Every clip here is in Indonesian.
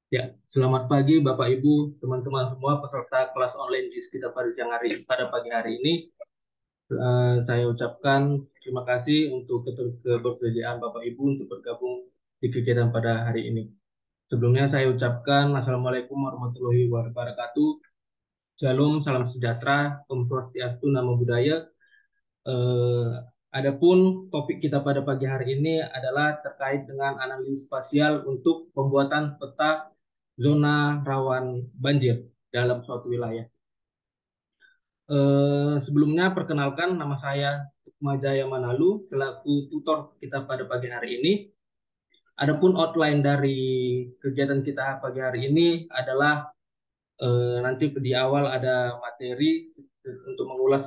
Ya, selamat pagi Bapak Ibu, teman-teman semua peserta kelas online JIS kita pada pagi hari ini. Saya ucapkan terima kasih untuk kebersediaan Bapak Ibu untuk bergabung di kegiatan pada hari ini. Sebelumnya saya ucapkan Assalamualaikum warahmatullahi wabarakatuh. Shalom, salam sejahtera, Om Swastiastu, Namo Buddhaya. Eh, Adapun topik kita pada pagi hari ini adalah terkait dengan analisis spasial untuk pembuatan peta zona rawan banjir dalam suatu wilayah. Sebelumnya perkenalkan nama saya Sukmajaya Manalu selaku tutor kita pada pagi hari ini. Adapun outline dari kegiatan kita pagi hari ini adalah nanti di awal ada materi untuk mengulas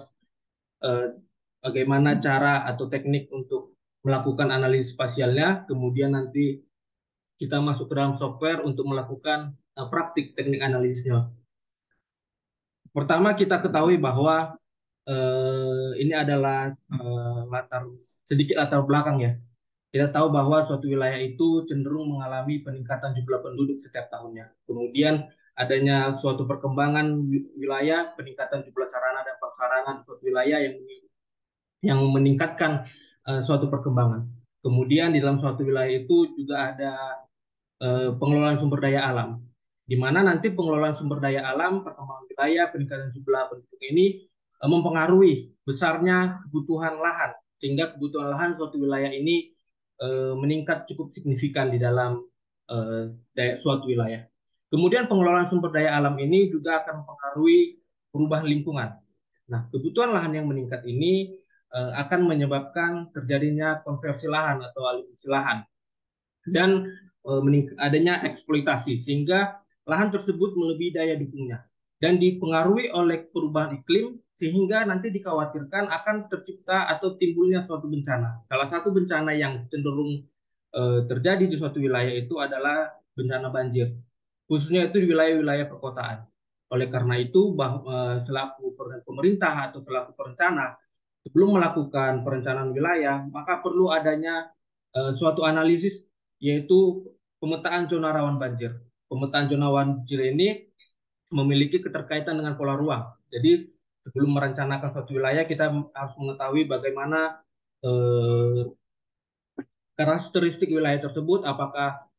eh, bagaimana cara atau teknik untuk melakukan analisis spasialnya. Kemudian nanti kita masuk ke dalam software untuk melakukan praktik teknik analisisnya. Pertama kita ketahui bahwa ini adalah sedikit latar belakang ya. Kita tahu bahwa suatu wilayah itu cenderung mengalami peningkatan jumlah penduduk setiap tahunnya. Kemudian adanya suatu perkembangan wilayah, peningkatan jumlah sarana dan prasarana di suatu wilayah yang meningkatkan suatu perkembangan. Kemudian di dalam suatu wilayah itu juga ada pengelolaan sumber daya alam, di mana nanti pengelolaan sumber daya alam, perkembangan wilayah, peningkatan jumlah penduduk ini mempengaruhi besarnya kebutuhan lahan, sehingga kebutuhan lahan suatu wilayah ini meningkat cukup signifikan di dalam suatu wilayah. Kemudian pengelolaan sumber daya alam ini juga akan mempengaruhi perubahan lingkungan. Nah, kebutuhan lahan yang meningkat ini akan menyebabkan terjadinya konversi lahan atau alih fungsi lahan dan adanya eksploitasi sehingga lahan tersebut melebihi daya dukungnya dan dipengaruhi oleh perubahan iklim sehingga nanti dikhawatirkan akan tercipta atau timbulnya suatu bencana. Salah satu bencana yang cenderung terjadi di suatu wilayah itu adalah bencana banjir, khususnya itu di wilayah-wilayah perkotaan. Oleh karena itu, selaku pemerintah atau selaku perencana, sebelum melakukan perencanaan wilayah, maka perlu adanya suatu analisis yaitu pemetaan zona rawan banjir. Pemetaan zona rawan banjir ini memiliki keterkaitan dengan pola ruang. Jadi sebelum merencanakan suatu wilayah kita harus mengetahui bagaimana eh, karakteristik wilayah tersebut, apakah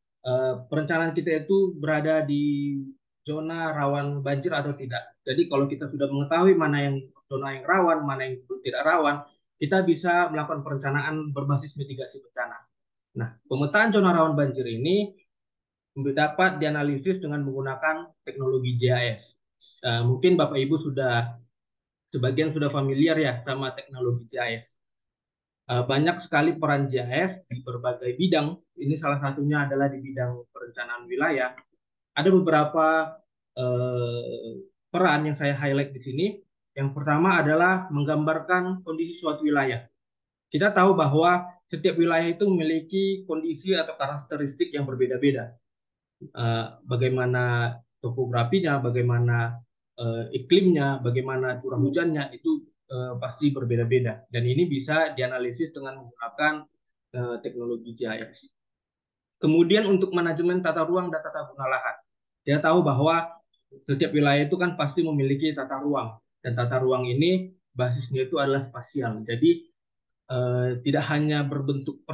perencanaan kita itu berada di zona rawan banjir atau tidak. Jadi kalau kita sudah mengetahui mana yang zona yang rawan, mana yang tidak rawan, kita bisa melakukan perencanaan berbasis mitigasi bencana. Nah, pemetaan zona rawan banjir ini dapat dianalisis dengan menggunakan teknologi GIS. Mungkin Bapak Ibu sebagian sudah familiar ya sama teknologi GIS. Banyak sekali peran GIS di berbagai bidang. Ini salah satunya adalah di bidang perencanaan wilayah. Ada beberapa peran yang saya highlight di sini. Yang pertama adalah menggambarkan kondisi suatu wilayah. Kita tahu bahwa setiap wilayah itu memiliki kondisi atau karakteristik yang berbeda-beda. Bagaimana topografinya, bagaimana iklimnya, bagaimana curah hujannya itu pasti berbeda-beda. Dan ini bisa dianalisis dengan menggunakan teknologi GIS. Kemudian untuk manajemen tata ruang dan tata guna lahan. Kita tahu bahwa setiap wilayah itu kan pasti memiliki tata ruang. Dan tata ruang ini basisnya itu adalah spasial. Jadi tidak hanya berbentuk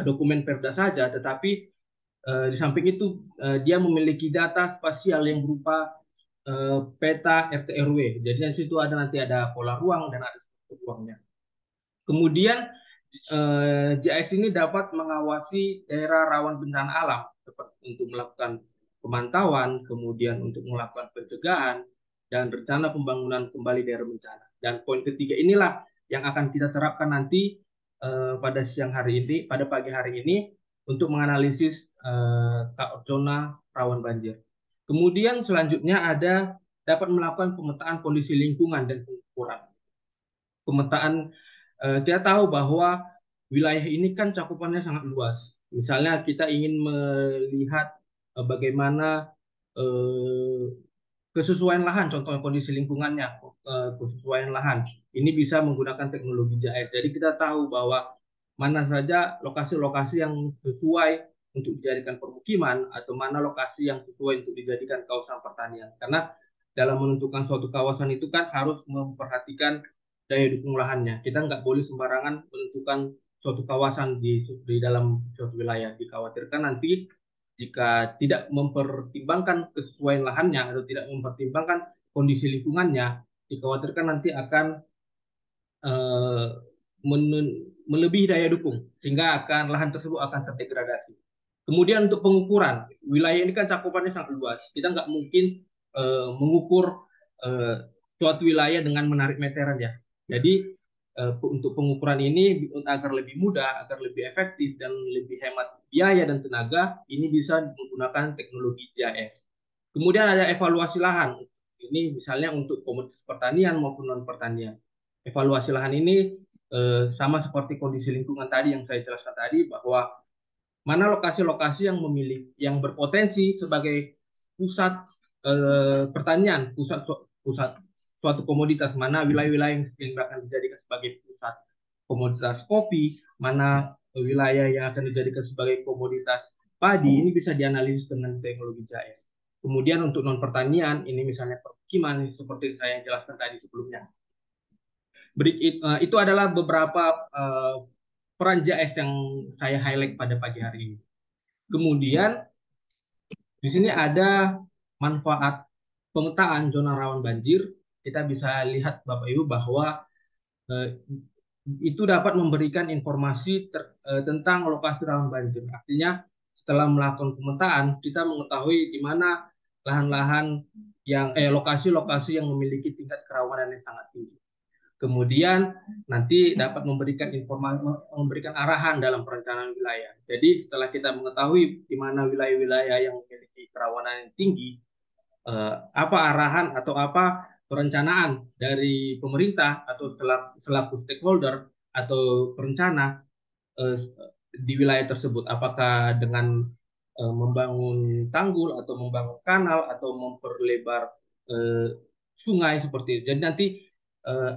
dokumen perda saja, tetapi di samping itu dia memiliki data spasial yang berupa peta RT RW. Jadi di situ nanti ada pola ruang dan ada struktur ruangnya. Kemudian GIS ini dapat mengawasi daerah rawan bencana alam seperti untuk melakukan pemantauan, kemudian untuk melakukan pencegahan dan rencana pembangunan kembali daerah bencana. Dan poin ketiga inilah yang akan kita terapkan nanti pada siang hari ini, pada pagi hari ini untuk menganalisis zona rawan banjir. Kemudian selanjutnya ada dapat melakukan pemetaan kondisi lingkungan dan pengukuran. Pemetaan kita tahu bahwa wilayah ini kan cakupannya sangat luas. Misalnya kita ingin melihat bagaimana eh, kesesuaian lahan, contohnya kondisi lingkungannya, kesesuaian lahan. Ini bisa menggunakan teknologi GIS. Jadi kita tahu bahwa mana saja lokasi-lokasi yang sesuai untuk dijadikan permukiman atau mana lokasi yang sesuai untuk dijadikan kawasan pertanian. Karena dalam menentukan suatu kawasan itu kan harus memperhatikan daya dukung lahannya. Kita nggak boleh sembarangan menentukan suatu kawasan di dalam suatu wilayah. Dikhawatirkan nanti jika tidak mempertimbangkan kesesuaian lahannya atau tidak mempertimbangkan kondisi lingkungannya, dikhawatirkan nanti akan eh, melebihi daya dukung sehingga akan lahan tersebut akan terdegradasi. Kemudian untuk pengukuran, wilayah ini kan cakupannya sangat luas. Kita nggak mungkin mengukur eh, suatu wilayah dengan menarik meteran ya. Jadi untuk pengukuran ini agar lebih mudah, agar lebih efektif dan lebih hemat biaya dan tenaga, ini bisa menggunakan teknologi GIS. Kemudian ada evaluasi lahan. Ini misalnya untuk komoditas pertanian maupun non pertanian. Evaluasi lahan ini sama seperti kondisi lingkungan tadi yang saya jelaskan tadi bahwa mana lokasi-lokasi yang memiliki yang berpotensi sebagai pusat pertanian, pusat suatu komoditas, mana wilayah-wilayah yang akan dijadikan sebagai pusat komoditas kopi, mana wilayah yang akan dijadikan sebagai komoditas padi, ini bisa dianalisis dengan teknologi GIS. Kemudian untuk non pertanian, ini misalnya permukiman seperti saya jelaskan tadi sebelumnya. Itu adalah beberapa peran JS yang saya highlight pada pagi hari ini. Kemudian di sini ada manfaat pemetaan zona rawan banjir. Kita bisa lihat Bapak Ibu bahwa eh, itu dapat memberikan informasi tentang lokasi rawan banjir. Artinya setelah melakukan pemetaan, kita mengetahui di mana lahan-lahan yang lokasi-lokasi yang memiliki tingkat kerawanan yang sangat tinggi. Kemudian nanti dapat memberikan informasi, memberikan arahan dalam perencanaan wilayah. Jadi setelah kita mengetahui di mana wilayah-wilayah yang memiliki kerawanan yang tinggi, apa arahan atau apa perencanaan dari pemerintah atau selaku stakeholder atau perencana eh, di wilayah tersebut. Apakah dengan membangun tanggul atau membangun kanal atau memperlebar eh, sungai seperti itu. Jadi nanti eh,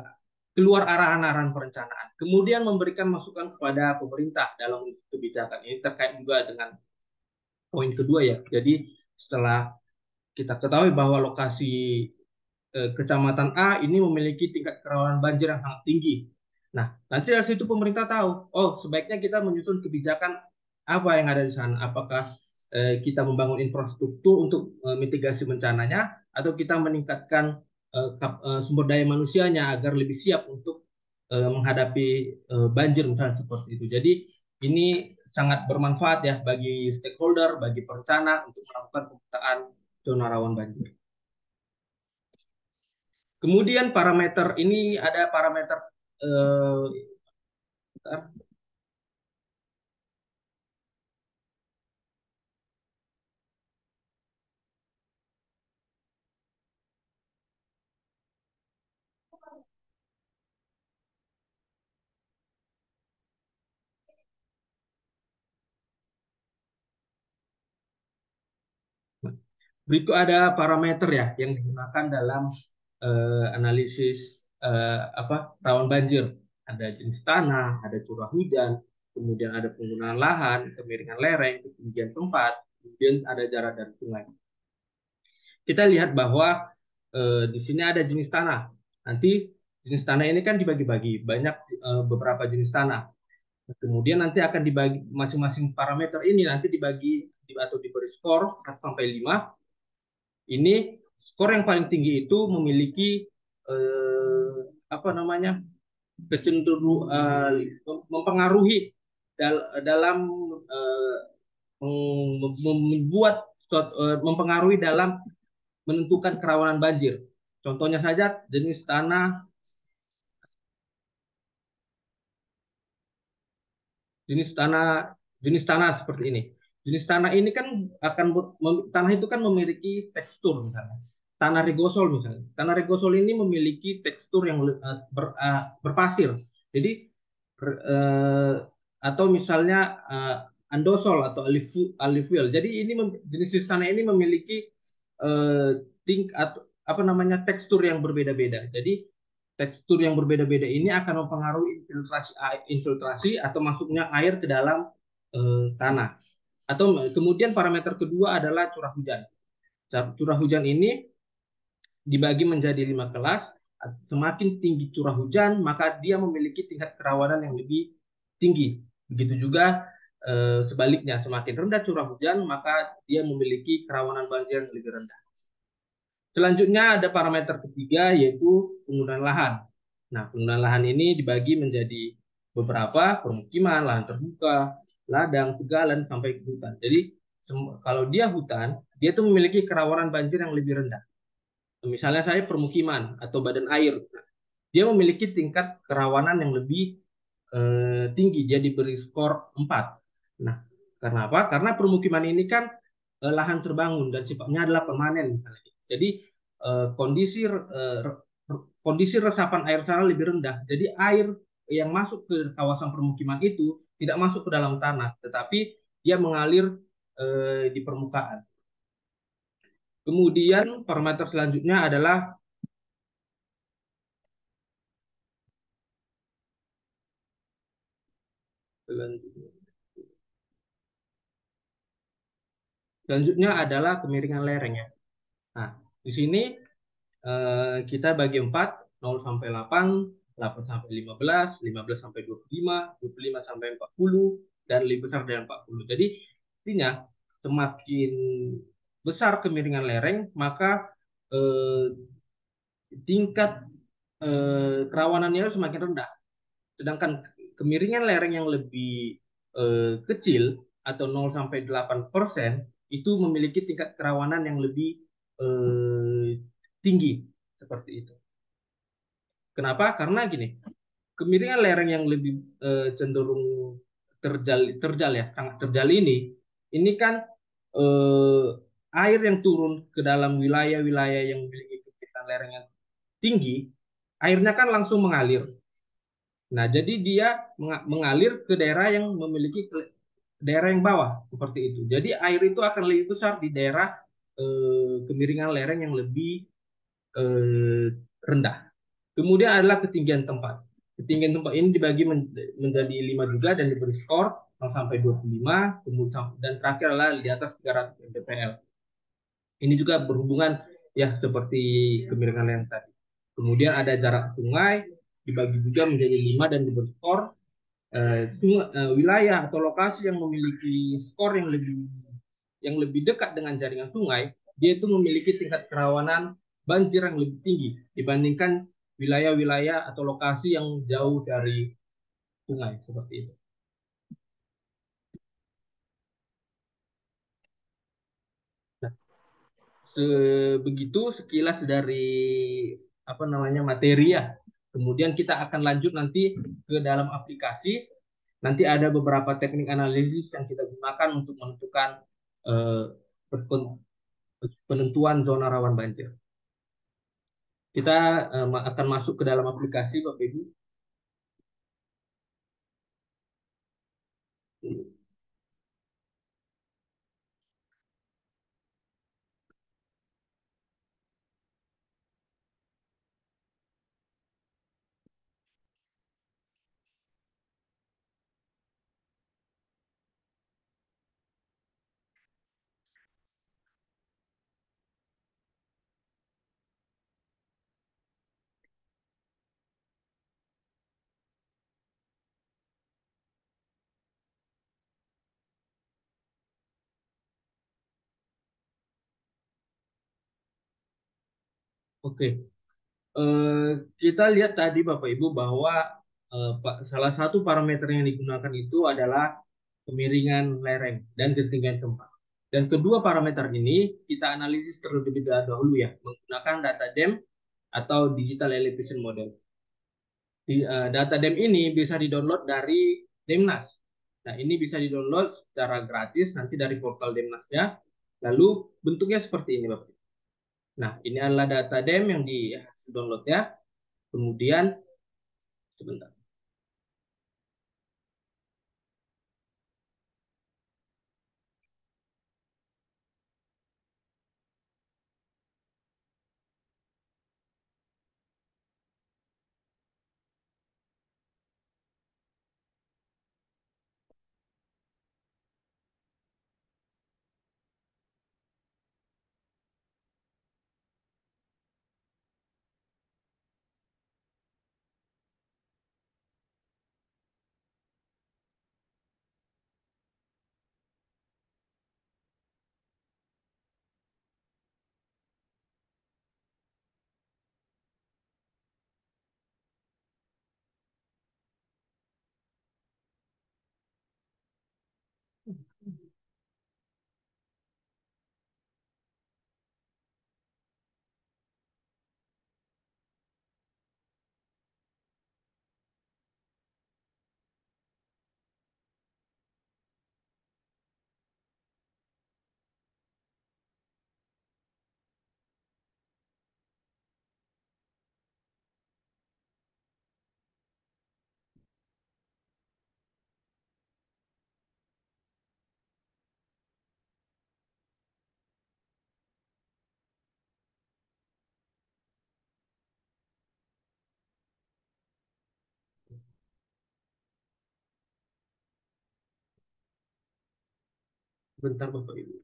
keluar arahan-arahan perencanaan. Kemudian memberikan masukan kepada pemerintah dalam kebijakan ini terkait juga dengan poin kedua ya. Jadi setelah kita ketahui bahwa lokasi Kecamatan A ini memiliki tingkat kerawanan banjir yang sangat tinggi. Nah, nanti dari situ pemerintah tahu, oh sebaiknya kita menyusun kebijakan apa yang ada di sana. Apakah kita membangun infrastruktur untuk mitigasi bencananya, atau kita meningkatkan sumber daya manusianya agar lebih siap untuk menghadapi banjir misalnya seperti itu. Jadi ini sangat bermanfaat ya bagi stakeholder, bagi perencana untuk melakukan pemetaan zona rawan banjir. Kemudian parameter ini ada parameter eh, berikut ada parameter ya yang digunakan dalam analisis rawan banjir. Ada jenis tanah, ada curah hujan, kemudian ada penggunaan lahan, kemiringan lereng, ketinggian tempat, kemudian ada jarak dari sungai. Kita lihat bahwa di sini ada jenis tanah. Nanti jenis tanah ini kan dibagi-bagi, banyak beberapa jenis tanah. Kemudian nanti akan dibagi masing-masing parameter ini nanti dibagi atau diberi skor 1 sampai 5. Ini skor yang paling tinggi itu memiliki eh, apa namanya? Kecenderungan mempengaruhi dalam eh, membuat mempengaruhi dalam menentukan kerawanan banjir. Contohnya saja jenis tanah jenis tanah seperti ini. Jenis tanah ini kan akan tanah itu kan memiliki tekstur misalnya. Tanah rigosol misalnya. Tanah rigosol ini memiliki tekstur yang berpasir. Jadi eh, atau misalnya andosol atau alluvial. Jadi ini jenis tanah ini memiliki eh, atau apa namanya tekstur yang berbeda-beda. Jadi tekstur yang berbeda-beda ini akan mempengaruhi infiltrasi atau masuknya air ke dalam tanah Atau kemudian parameter kedua adalah curah hujan. Curah hujan ini dibagi menjadi 5 kelas. Semakin tinggi curah hujan, maka dia memiliki tingkat kerawanan yang lebih tinggi. Begitu juga sebaliknya, semakin rendah curah hujan, maka dia memiliki kerawanan banjir yang lebih rendah. Selanjutnya ada parameter ketiga yaitu penggunaan lahan. Nah, penggunaan lahan ini dibagi menjadi beberapa: permukiman, lahan terbuka, ladang, tegalan, sampai ke hutan. Jadi kalau dia hutan, dia itu memiliki kerawanan banjir yang lebih rendah. Misalnya saya permukiman atau badan air, dia memiliki tingkat kerawanan yang lebih tinggi. Dia diberi skor 4. Nah, karena apa? Karena permukiman ini kan lahan terbangun dan sifatnya adalah permanen. Jadi kondisi resapan air sana lebih rendah. Jadi air yang masuk ke kawasan permukiman itu tidak masuk ke dalam tanah, tetapi dia mengalir di permukaan. Kemudian parameter selanjutnya adalah kemiringan lereng ya. Nah, di sini kita bagi 4, 0 sampai 8, 8 sampai 15, 15 sampai 25, 25 sampai 40, dan lebih besar dari 40. Jadi, artinya semakin besar kemiringan lereng, maka eh, tingkat kerawanannya semakin rendah. Sedangkan kemiringan lereng yang lebih kecil atau 0 sampai 8% itu memiliki tingkat kerawanan yang lebih tinggi seperti itu. Kenapa? Karena gini, kemiringan lereng yang lebih cenderung terjal ya, sangat terjal ini kan eh, air yang turun ke dalam wilayah-wilayah yang memiliki kemiringan lereng yang tinggi, airnya kan langsung mengalir. Nah, jadi dia mengalir ke daerah yang memiliki daerah yang bawah seperti itu. Jadi air itu akan lebih besar di daerah kemiringan lereng yang lebih eh, rendah. Kemudian adalah ketinggian tempat. Ketinggian tempat ini dibagi menjadi 5 juga dan diberi skor 0 sampai 25, kemudian dan terakhir adalah di atas 300 mdpl. Ini juga berhubungan ya seperti kemiringan yang tadi. Kemudian ada jarak sungai dibagi juga menjadi 5 dan diberi skor wilayah atau lokasi yang memiliki skor yang lebih dekat dengan jaringan sungai, dia itu memiliki tingkat kerawanan banjir yang lebih tinggi dibandingkan wilayah-wilayah atau lokasi yang jauh dari sungai seperti itu. Nah, begitu sekilas dari apa namanya materi ya. Kemudian kita akan lanjut nanti ke dalam aplikasi. Nanti ada beberapa teknik analisis yang kita gunakan untuk menentukan eh, penentuan zona rawan banjir. Kita akan masuk ke dalam aplikasi, Bapak Ibu. Oke, Eh, kita lihat tadi Bapak Ibu bahwa salah satu parameter yang digunakan itu adalah kemiringan lereng dan ketinggian tempat. Dan kedua parameter ini kita analisis terlebih dahulu ya menggunakan data DEM atau Digital Elevation Model. Data DEM ini bisa di-download dari Demnas. Nah, ini bisa di-download secara gratis nanti dari portal Demnas ya. Lalu bentuknya seperti ini Bapak. Nah, ini adalah data DEM yang di-download ya. Kemudian sebentar. Bentar Bapak Ibu.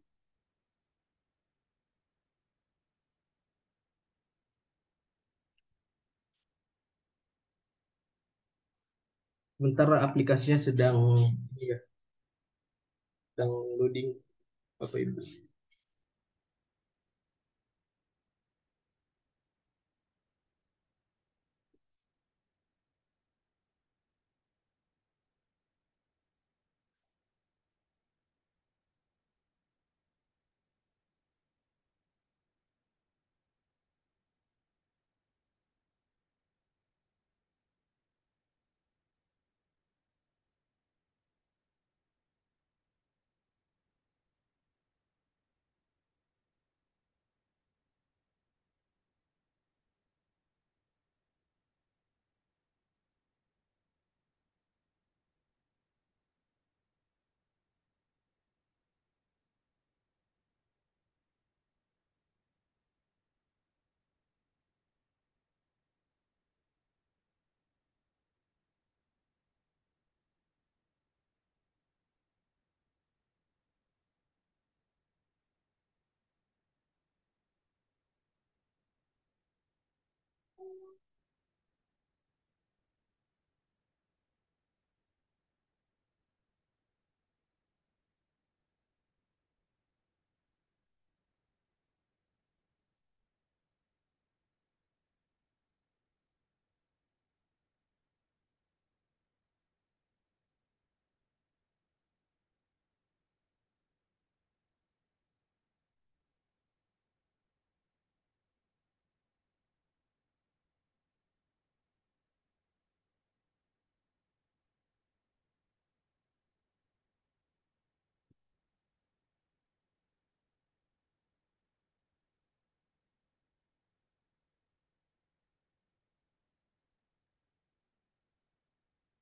Bentar aplikasinya sedang ya, sedang loading Bapak Ibu.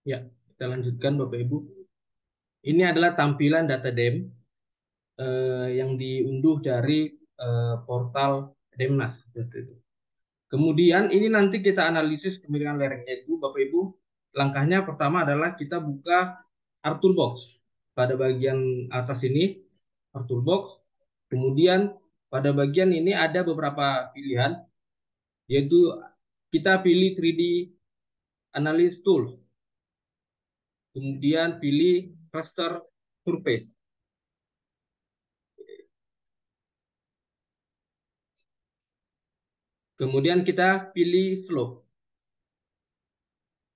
Ya, kita lanjutkan Bapak Ibu. Ini adalah tampilan data DEM yang diunduh dari portal Demnas. Seperti itu. Kemudian ini nanti kita analisis kemiringan lerengnya itu Bapak Ibu. Langkahnya pertama adalah kita buka Arthur Box. Pada bagian atas ini Arthur Box. Kemudian pada bagian ini ada beberapa pilihan, yaitu kita pilih 3D Analysis Tool. Kemudian pilih Raster Surface. Kemudian kita pilih Slope.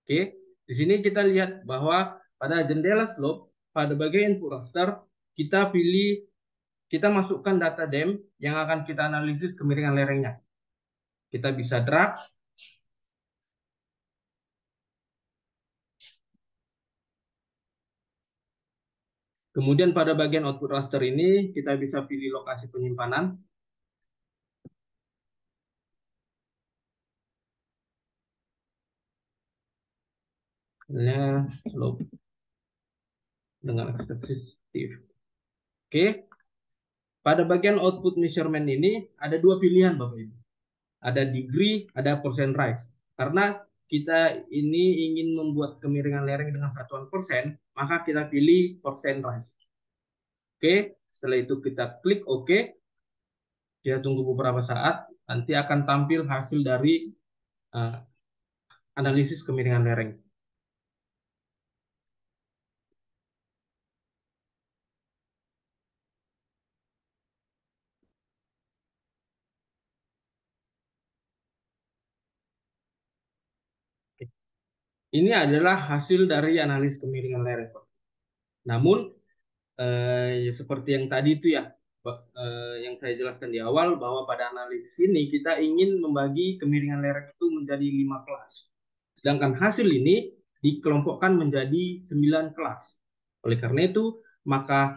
Oke, di sini kita lihat bahwa pada jendela slope, pada bagian input raster, kita masukkan data DEM yang akan kita analisis kemiringan lerengnya. Kita bisa drag, kemudian pada bagian output raster ini kita bisa pilih lokasi penyimpanan. Misalnya slope dengan ekstensitif. Oke, pada bagian output measurement ini ada dua pilihan Bapak Ibu. Ada degree, ada percent rise. Karena kita ini ingin membuat kemiringan lereng dengan satuan persen, maka kita pilih percent rise. Oke, setelah itu kita klik OK. Kita tunggu beberapa saat, nanti akan tampil hasil dari uh, analisis kemiringan lereng. Ini adalah hasil dari analisis kemiringan lereng. Namun, seperti yang tadi itu ya, yang saya jelaskan di awal, bahwa pada analisis ini kita ingin membagi kemiringan lereng itu menjadi 5 kelas. Sedangkan hasil ini dikelompokkan menjadi 9 kelas. Oleh karena itu, maka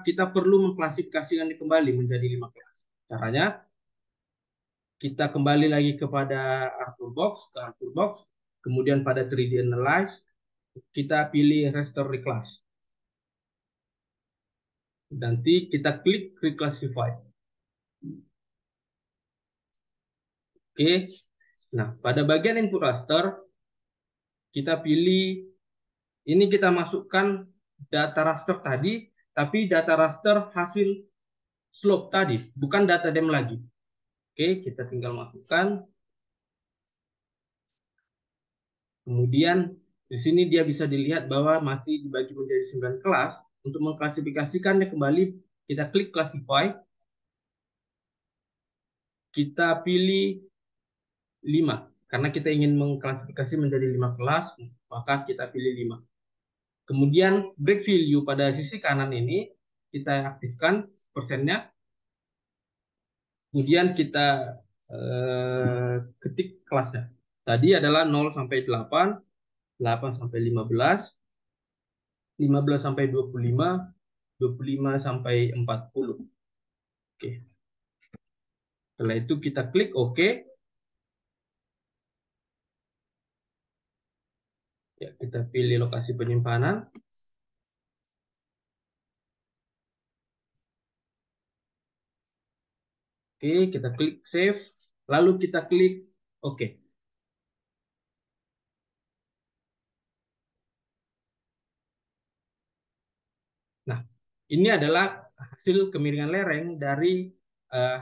kita perlu mengklasifikasikannya kembali menjadi 5 kelas. Caranya kita kembali lagi kepada Arthur Box, kemudian pada 3D Analyze, kita pilih Restore Reclass. Nanti kita klik Reclassify. Oke. Nah, pada bagian input raster, kita pilih, ini kita masukkan data raster tadi tapi data raster hasil slope tadi, bukan data dem lagi. Oke, kita tinggal masukkan. Kemudian di sini dia bisa dilihat bahwa masih dibagi menjadi 9 kelas. Untuk mengklasifikasikannya kembali, kita klik classify. Kita pilih 5. Karena kita ingin mengklasifikasi menjadi 5 kelas, maka kita pilih 5. Kemudian break value pada sisi kanan ini kita aktifkan persennya. Kemudian kita ketik kelasnya. Tadi adalah 0 sampai 8, 8 sampai 15, 15 sampai 25, 25 sampai 40. Oke. Setelah itu kita klik OK. Ya, kita pilih lokasi penyimpanan. Oke, kita klik save. Lalu kita klik OK. Nah, ini adalah hasil kemiringan lereng dari uh,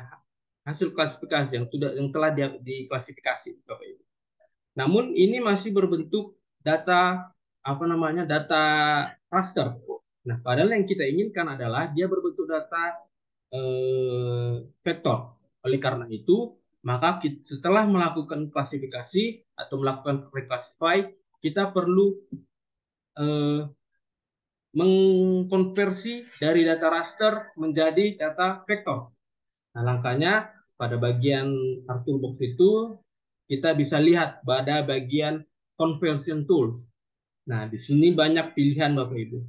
hasil klasifikasi yang telah diklasifikasi, Bapak Ibu. Namun ini masih berbentuk data data raster. Nah, padahal yang kita inginkan adalah dia berbentuk data vektor. Oleh karena itu, maka setelah melakukan klasifikasi atau melakukan reclassify, kita perlu eh, mengkonversi dari data raster menjadi data vektor. Nah, langkahnya pada bagian Artur Box itu kita bisa lihat pada bagian conversion tool. Nah, di sini banyak pilihan Bapak Ibu.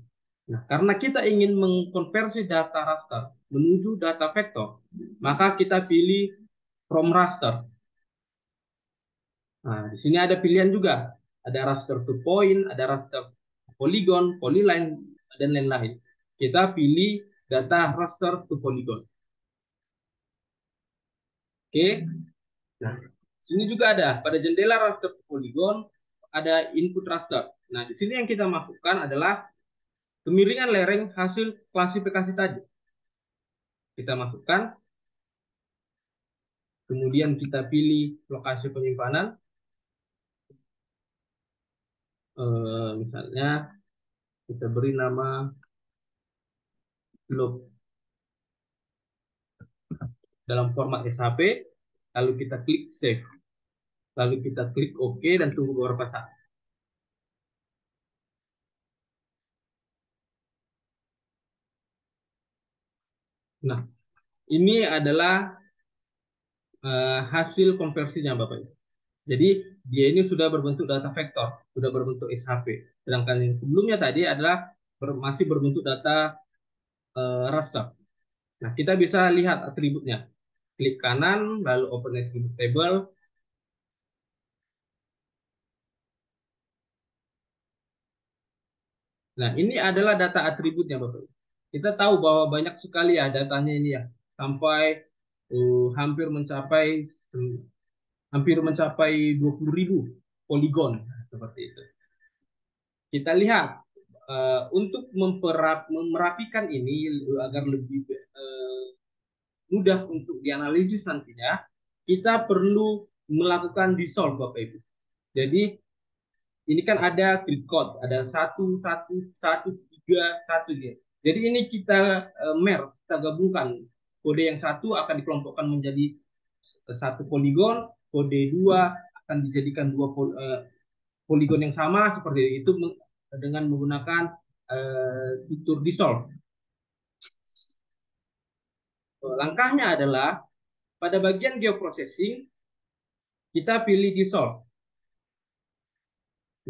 Nah, karena kita ingin mengkonversi data raster menuju data vektor, maka kita pilih from raster. Nah, di sini ada pilihan juga. Ada raster to point, ada raster polygon, polyline, dan lain-lain. Kita pilih data raster to polygon. Oke. Nah, sini juga ada pada jendela raster to polygon ada input raster. Nah, di sini yang kita masukkan adalah kemiringan lereng hasil klasifikasi tadi. Kita masukkan, kemudian kita pilih lokasi penyimpanan. Misalnya kita beri nama loop dalam format SHP, lalu kita klik save, lalu kita klik OK dan tunggu beberapa saat. Nah, ini adalah hasil konversinya Bapak Ibu. Jadi dia ini sudah berbentuk data vektor, sudah berbentuk SHP. Sedangkan yang sebelumnya tadi adalah masih berbentuk data raster. Nah, kita bisa lihat atributnya. Klik kanan, lalu open attribute table. Nah, ini adalah data atributnya, Bapak. Kita tahu bahwa banyak sekali ya datanya ini ya, sampai hampir mencapai uh, hampir mencapai 20.000 poligon seperti itu. Kita lihat untuk memerapikan ini agar lebih mudah untuk dianalisis nantinya, kita perlu melakukan dissolve Bapak Ibu. Jadi ini kan ada grid code, ada 1, 1, 1, 3, 1 gitu. Jadi ini kita merge, kita gabungkan. Kode yang satu akan dikelompokkan menjadi satu poligon, kode 2 akan dijadikan dua poligon yang sama seperti itu dengan menggunakan fitur dissolve. Langkahnya adalah pada bagian geoprocessing kita pilih dissolve.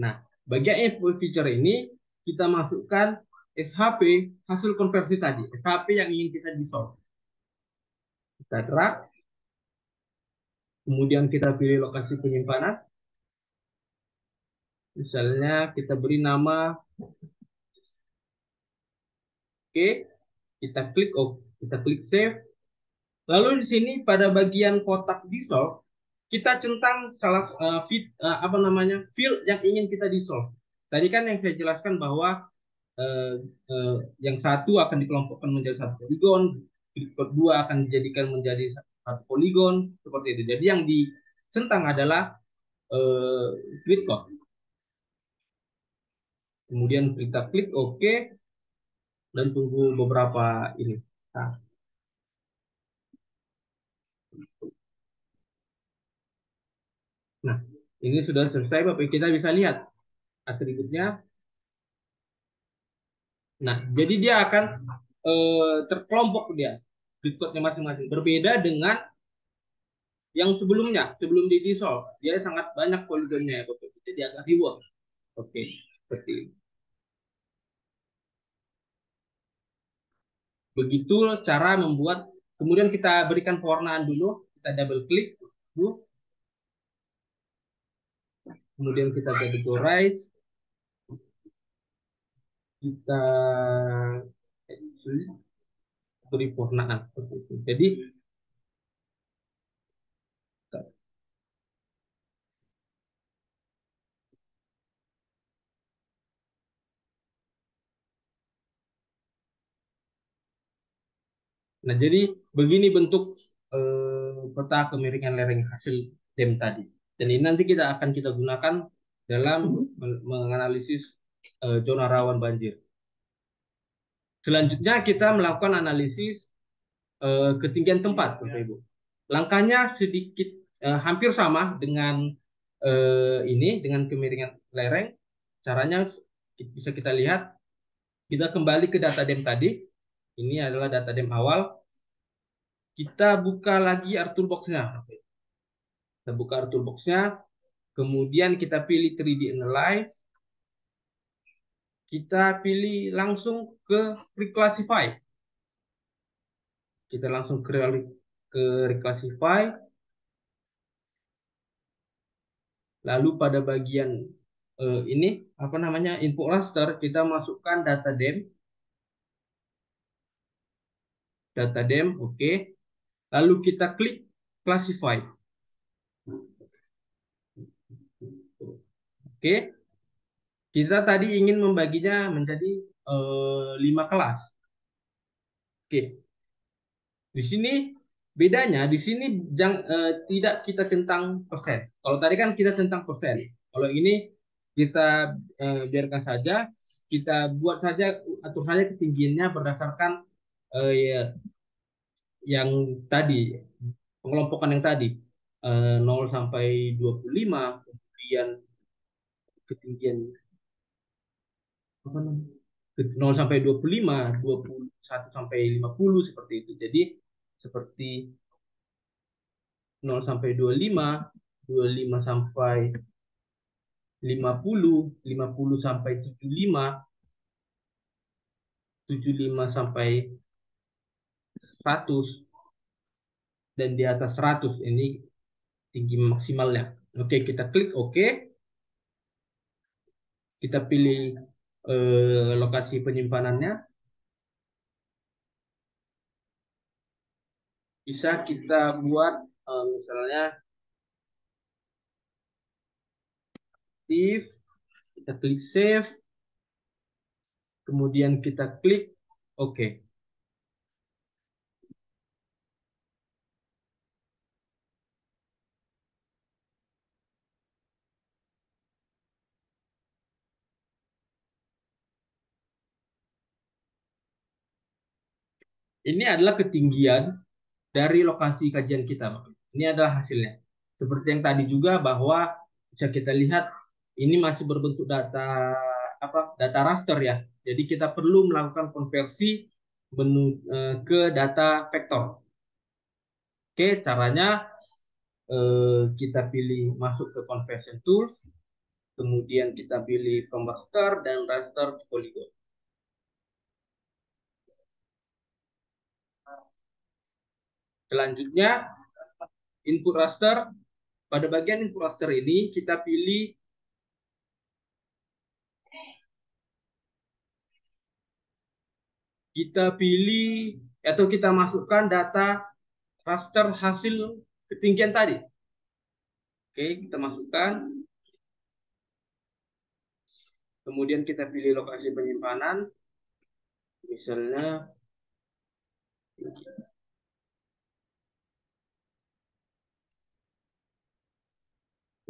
Nah, bagian input feature ini kita masukkan SHP hasil konversi tadi, SHP yang ingin kita dissolve. Kita drag, kemudian kita pilih lokasi penyimpanan. Misalnya kita beri nama, oke, kita klik OK, kita klik save. Lalu di sini pada bagian kotak dissolve kita centang salah field yang ingin kita dissolve. Tadi kan yang saya jelaskan bahwa yang satu akan dikelompokkan menjadi satu poligon, kedua akan dijadikan menjadi satu poligon seperti itu. Jadi yang dicentang adalah eh, tweet code. Kemudian kita klik OK dan tunggu beberapa ini. Nah, nah, ini sudah selesai, Bapak. Kita bisa lihat atributnya. Nah, jadi dia akan terkelompok dia tweet code-nya masing-masing. Berbeda dengan yang sebelumnya, sebelum di dissolve, dia sangat banyak poligonnya ya, Bapak. Jadi agak reward. Oke, seperti ini. Begitu cara membuat, kemudian kita berikan pewarnaan dulu, kita double klik dulu, kemudian kita categorize, kita beri pewarnaan seperti itu. Jadi, nah jadi begini bentuk peta kemiringan lereng hasil DEM tadi. Dan ini nanti kita gunakan dalam menganalisis zona rawan banjir. Selanjutnya kita melakukan analisis ketinggian tempat, Bapak Ibu. Langkahnya sedikit hampir sama dengan dengan kemiringan lereng. Caranya bisa kita lihat, kita kembali ke data DEM tadi. Ini adalah data DEM awal. Kita buka lagi ArcToolbox-nya. Kita buka ArcToolbox-nya, kemudian kita pilih 3D Analyze, kita pilih langsung ke Reclassify. Kita langsung ke Reclassify. Lalu pada bagian ini apa namanya input raster, kita masukkan data dem, oke. Lalu kita klik classify, oke. Kita tadi ingin membaginya menjadi 5 kelas, oke. Di sini bedanya, di sini tidak kita centang persen. Kalau tadi kan kita centang persen. Kalau ini kita biarkan saja, kita buat saja, atur saja ketinggiannya berdasarkan ya, yang tadi, pengelompokan yang tadi, 0 sampai 25, kemudian ketinggian apa namanya? 0 sampai 25, 21 sampai 50 seperti itu. Jadi seperti 0 sampai 25, 25 sampai 50, 50 sampai 75, 75 sampai 100, dan di atas 100 ini tinggi maksimalnya. Oke, kita klik OK. Kita pilih lokasi penyimpanannya. Bisa kita buat misalnya save, kita klik save, kemudian kita klik OK. Ini adalah ketinggian dari lokasi kajian kita, Bapak. Ini adalah hasilnya. Seperti yang tadi juga, bahwa bisa kita lihat ini masih berbentuk data raster ya. Jadi kita perlu melakukan konversi ke data vektor. Oke, caranya kita pilih masuk ke conversion tools, kemudian kita pilih from raster dan raster to polygon. Selanjutnya input raster. Pada bagian input raster ini kita pilih atau kita masukkan data raster hasil ketinggian tadi. Oke, kita masukkan. Kemudian kita pilih lokasi penyimpanan. Misalnya,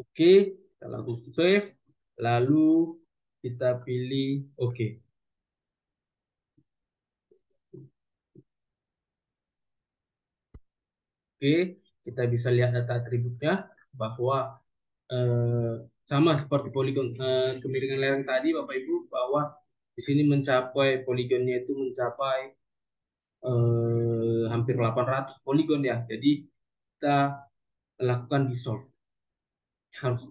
oke, kita langsung save, lalu kita pilih oke. Oke, kita bisa lihat data atributnya bahwa eh, sama seperti poligon kemiringan lereng tadi, Bapak Ibu, bahwa di sini mencapai poligonnya itu mencapai hampir 800 poligon ya. Jadi kita lakukan dissolve. Harus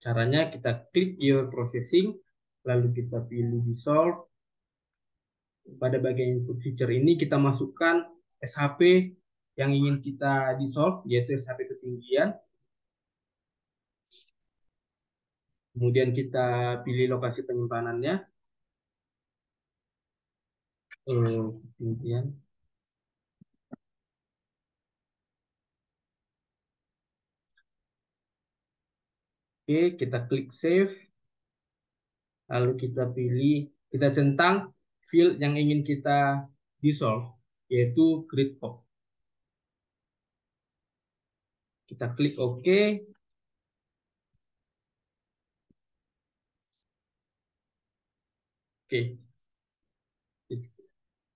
caranya kita klik your processing, lalu kita pilih dissolve. Pada bagian input feature ini kita masukkan SHP yang ingin kita dissolve, yaitu SHP ketinggian. Kemudian kita pilih lokasi penyimpanannya, kemudian oke, kita klik save, lalu kita pilih, kita centang field yang ingin kita dissolve, yaitu grid pop. Kita klik OK. Oke.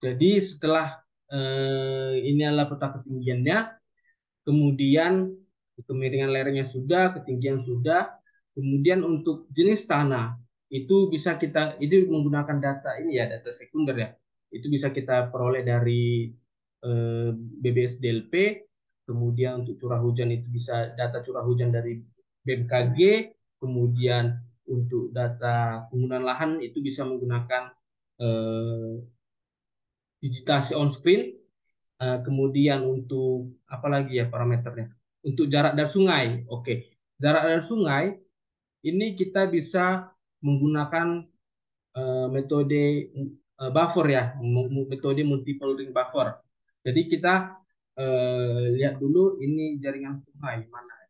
Jadi setelah ini adalah peta ketinggiannya, kemudian kemiringan lerengnya sudah, ketinggian sudah, kemudian untuk jenis tanah itu bisa kita itu menggunakan data ini ya, data sekunder ya. Itu bisa kita peroleh dari BBS DLP, kemudian untuk curah hujan itu bisa data curah hujan dari BMKG, kemudian untuk data penggunaan lahan itu bisa menggunakan eh, digitasi on screen. Kemudian untuk apa lagi ya parameternya? Untuk jarak dan sungai. Oke. Jarak dan sungai ini kita bisa menggunakan metode buffer ya, metode multiple ring buffer. Jadi kita lihat dulu ini jaringan sungai mana.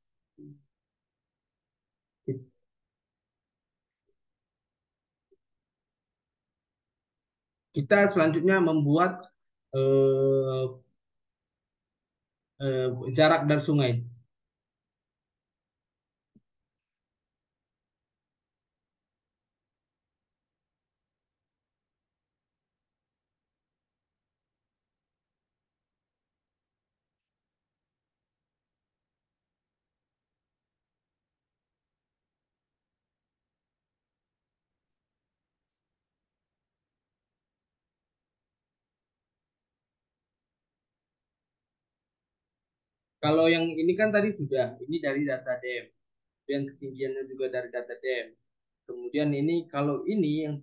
Kita selanjutnya membuat eh, jarak dan sungai. Kalau yang ini kan tadi sudah, ini dari data DEM, dan ketinggiannya juga dari data DEM. Kemudian ini kalau ini yang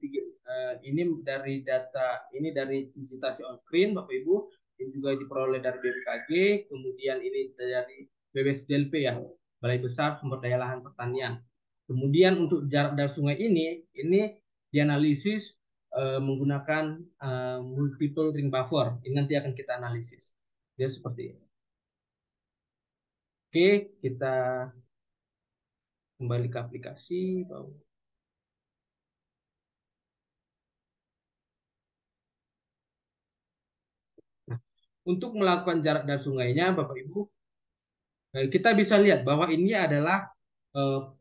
ini dari data ini dari visitasi on screen Bapak Ibu, ini juga diperoleh dari BMKG, kemudian ini dari BBSDLP ya, Balai Besar Sumber Daya Lahan Pertanian. Kemudian untuk jarak dari sungai ini dianalisis menggunakan multiple ring buffer. Ini nanti akan kita analisis. Dia seperti ini. Oke, kita kembali ke aplikasi. Nah, untuk melakukan jarak dan sungainya, Bapak Ibu, kita bisa lihat bahwa ini adalah eh,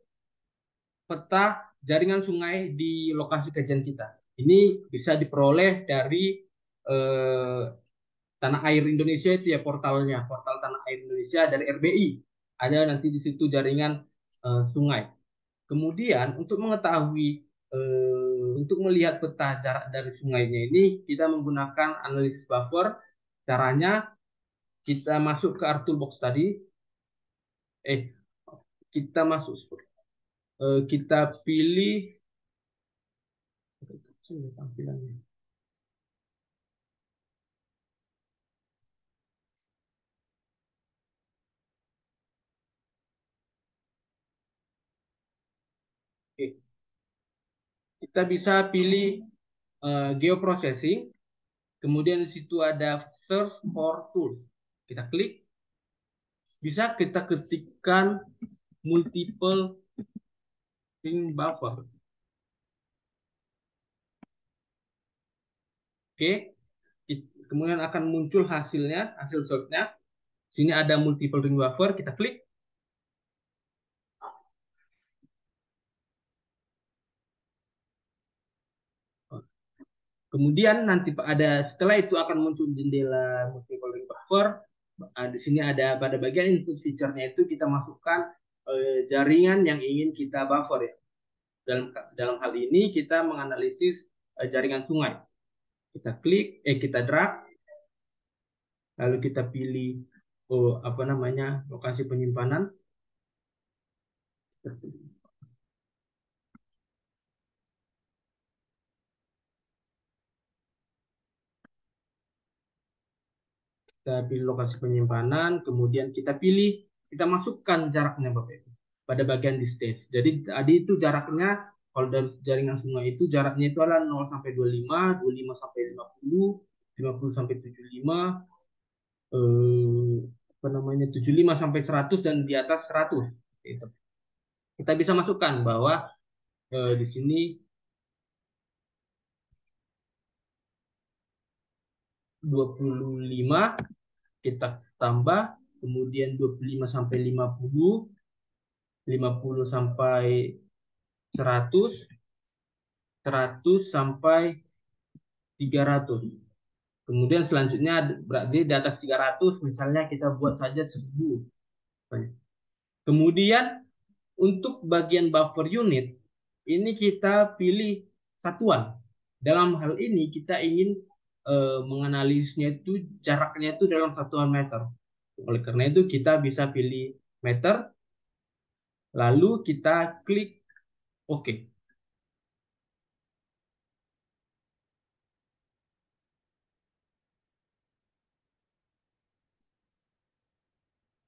peta jaringan sungai di lokasi kajian kita. Ini bisa diperoleh dari eh, Tanah Air Indonesia itu ya portalnya, portal Tanah Air Indonesia dari RBI. Ada nanti di situ jaringan sungai. Kemudian untuk mengetahui untuk melihat peta jarak dari sungainya ini kita menggunakan analisis buffer. Caranya kita masuk ke Artoolbox tadi, eh kita masuk, kita pilih sini tampilannya. Oke, kita bisa pilih geoprocessing, kemudian di situ ada search for tools. Kita klik, bisa kita ketikkan multiple ring buffer. Oke, kemudian akan muncul hasilnya, hasil sortnya. Sini ada multiple ring buffer, kita klik. Kemudian nanti ada setelah itu akan muncul jendela multiple ring buffer. Di sini ada pada bagian input feature-nya itu kita masukkan jaringan yang ingin kita buffer ya. Dalam dalam hal ini kita menganalisis jaringan sungai. Kita klik, kita drag, lalu kita pilih apa namanya lokasi penyimpanan. Kita pilih lokasi penyimpanan, kemudian kita masukkan jaraknya Bapak Ibu pada bagian distance. Jadi tadi itu jaraknya kalau dari jaringan sungai itu jaraknya itu adalah 0 sampai 25, 25 sampai 50, 50 sampai 75, eh, apa namanya 75 sampai 100 dan di atas 100. Itu. Kita bisa masukkan bahwa di sini 25 kita tambah, kemudian 25 sampai 50, 50 sampai 100, 100 sampai 300. Kemudian selanjutnya berarti di atas 300 misalnya kita buat saja 1000. Kemudian untuk bagian buffer unit ini kita pilih satuan. Dalam hal ini kita ingin menganalisisnya itu jaraknya itu dalam satuan meter. Oleh karena itu kita bisa pilih meter, lalu kita klik OK.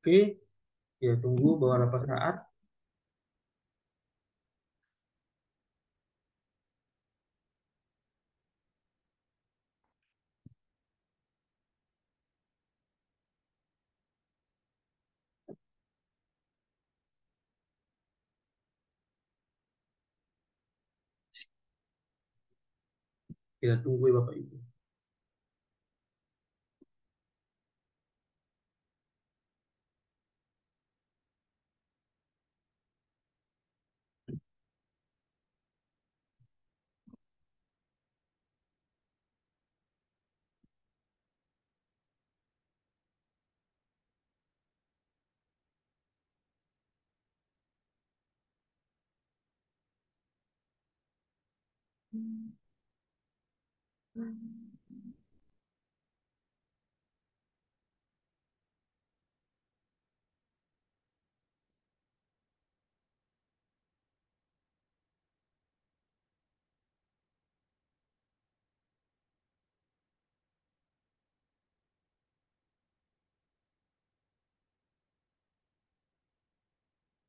Oke, kita tunggu beberapa saat. Kita tunggu ya Bapak Ibu.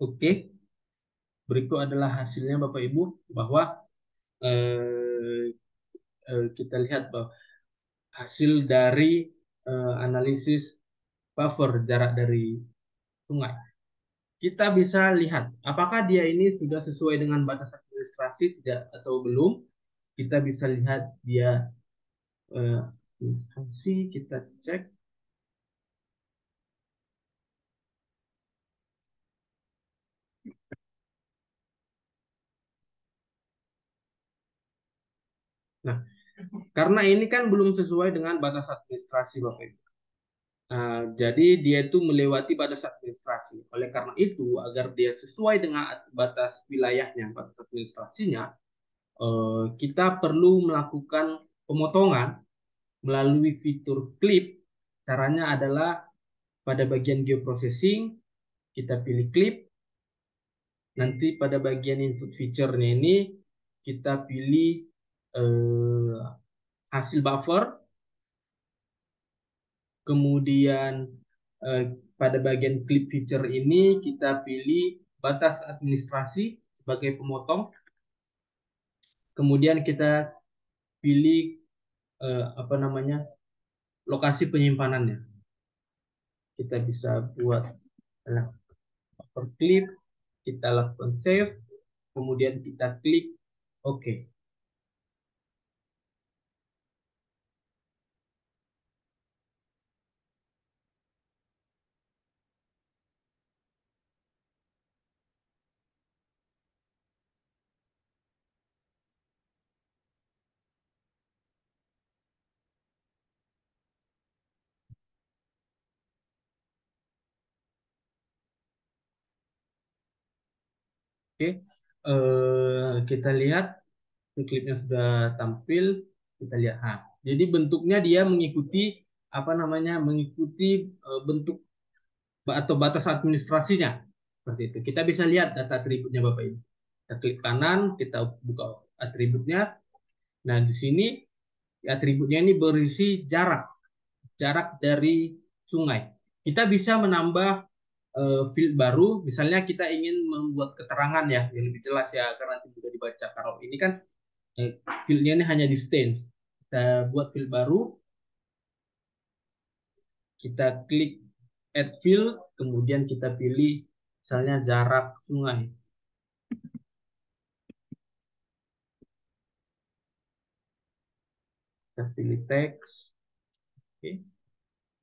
Oke, berikut adalah hasilnya Bapak Ibu bahwa eh, kita lihat bahwa hasil dari analisis buffer jarak dari sungai. Kita bisa lihat apakah dia ini sudah sesuai dengan batas administrasi tidak atau belum. Kita bisa lihat dia administrasi, kita cek. Nah, karena ini kan belum sesuai dengan batas administrasi Bapak Ibu. Jadi dia itu melewati batas administrasi. Oleh karena itu, agar dia sesuai dengan batas wilayahnya, batas administrasinya, kita perlu melakukan pemotongan melalui fitur clip. Caranya adalah pada bagian geoprocessing, kita pilih clip. Nanti pada bagian input feature-nya ini, kita pilih eh, hasil buffer. Kemudian eh, pada bagian clip feature ini kita pilih batas administrasi sebagai pemotong. Kemudian kita pilih apa namanya lokasi penyimpanannya. Kita bisa buat buffer clip, kita lakukan save, kemudian kita klik OK. Oke. Kita lihat klipnya sudah tampil. Kita lihat. Jadi bentuknya dia mengikuti apa namanya? Mengikuti bentuk atau batas administrasinya. Seperti itu. Kita bisa lihat data atributnya Bapak Ibu. Kita klik kanan, kita buka atributnya. Nah, di sini atributnya ini berisi jarak dari sungai. Kita bisa menambah field baru, misalnya kita ingin membuat keterangan ya yang lebih jelas ya karena nanti juga dibaca. Kalau ini kan fieldnya ini hanya distance. Kita buat field baru, kita klik add field, kemudian kita pilih misalnya jarak sungai. Kita pilih teks. Oke.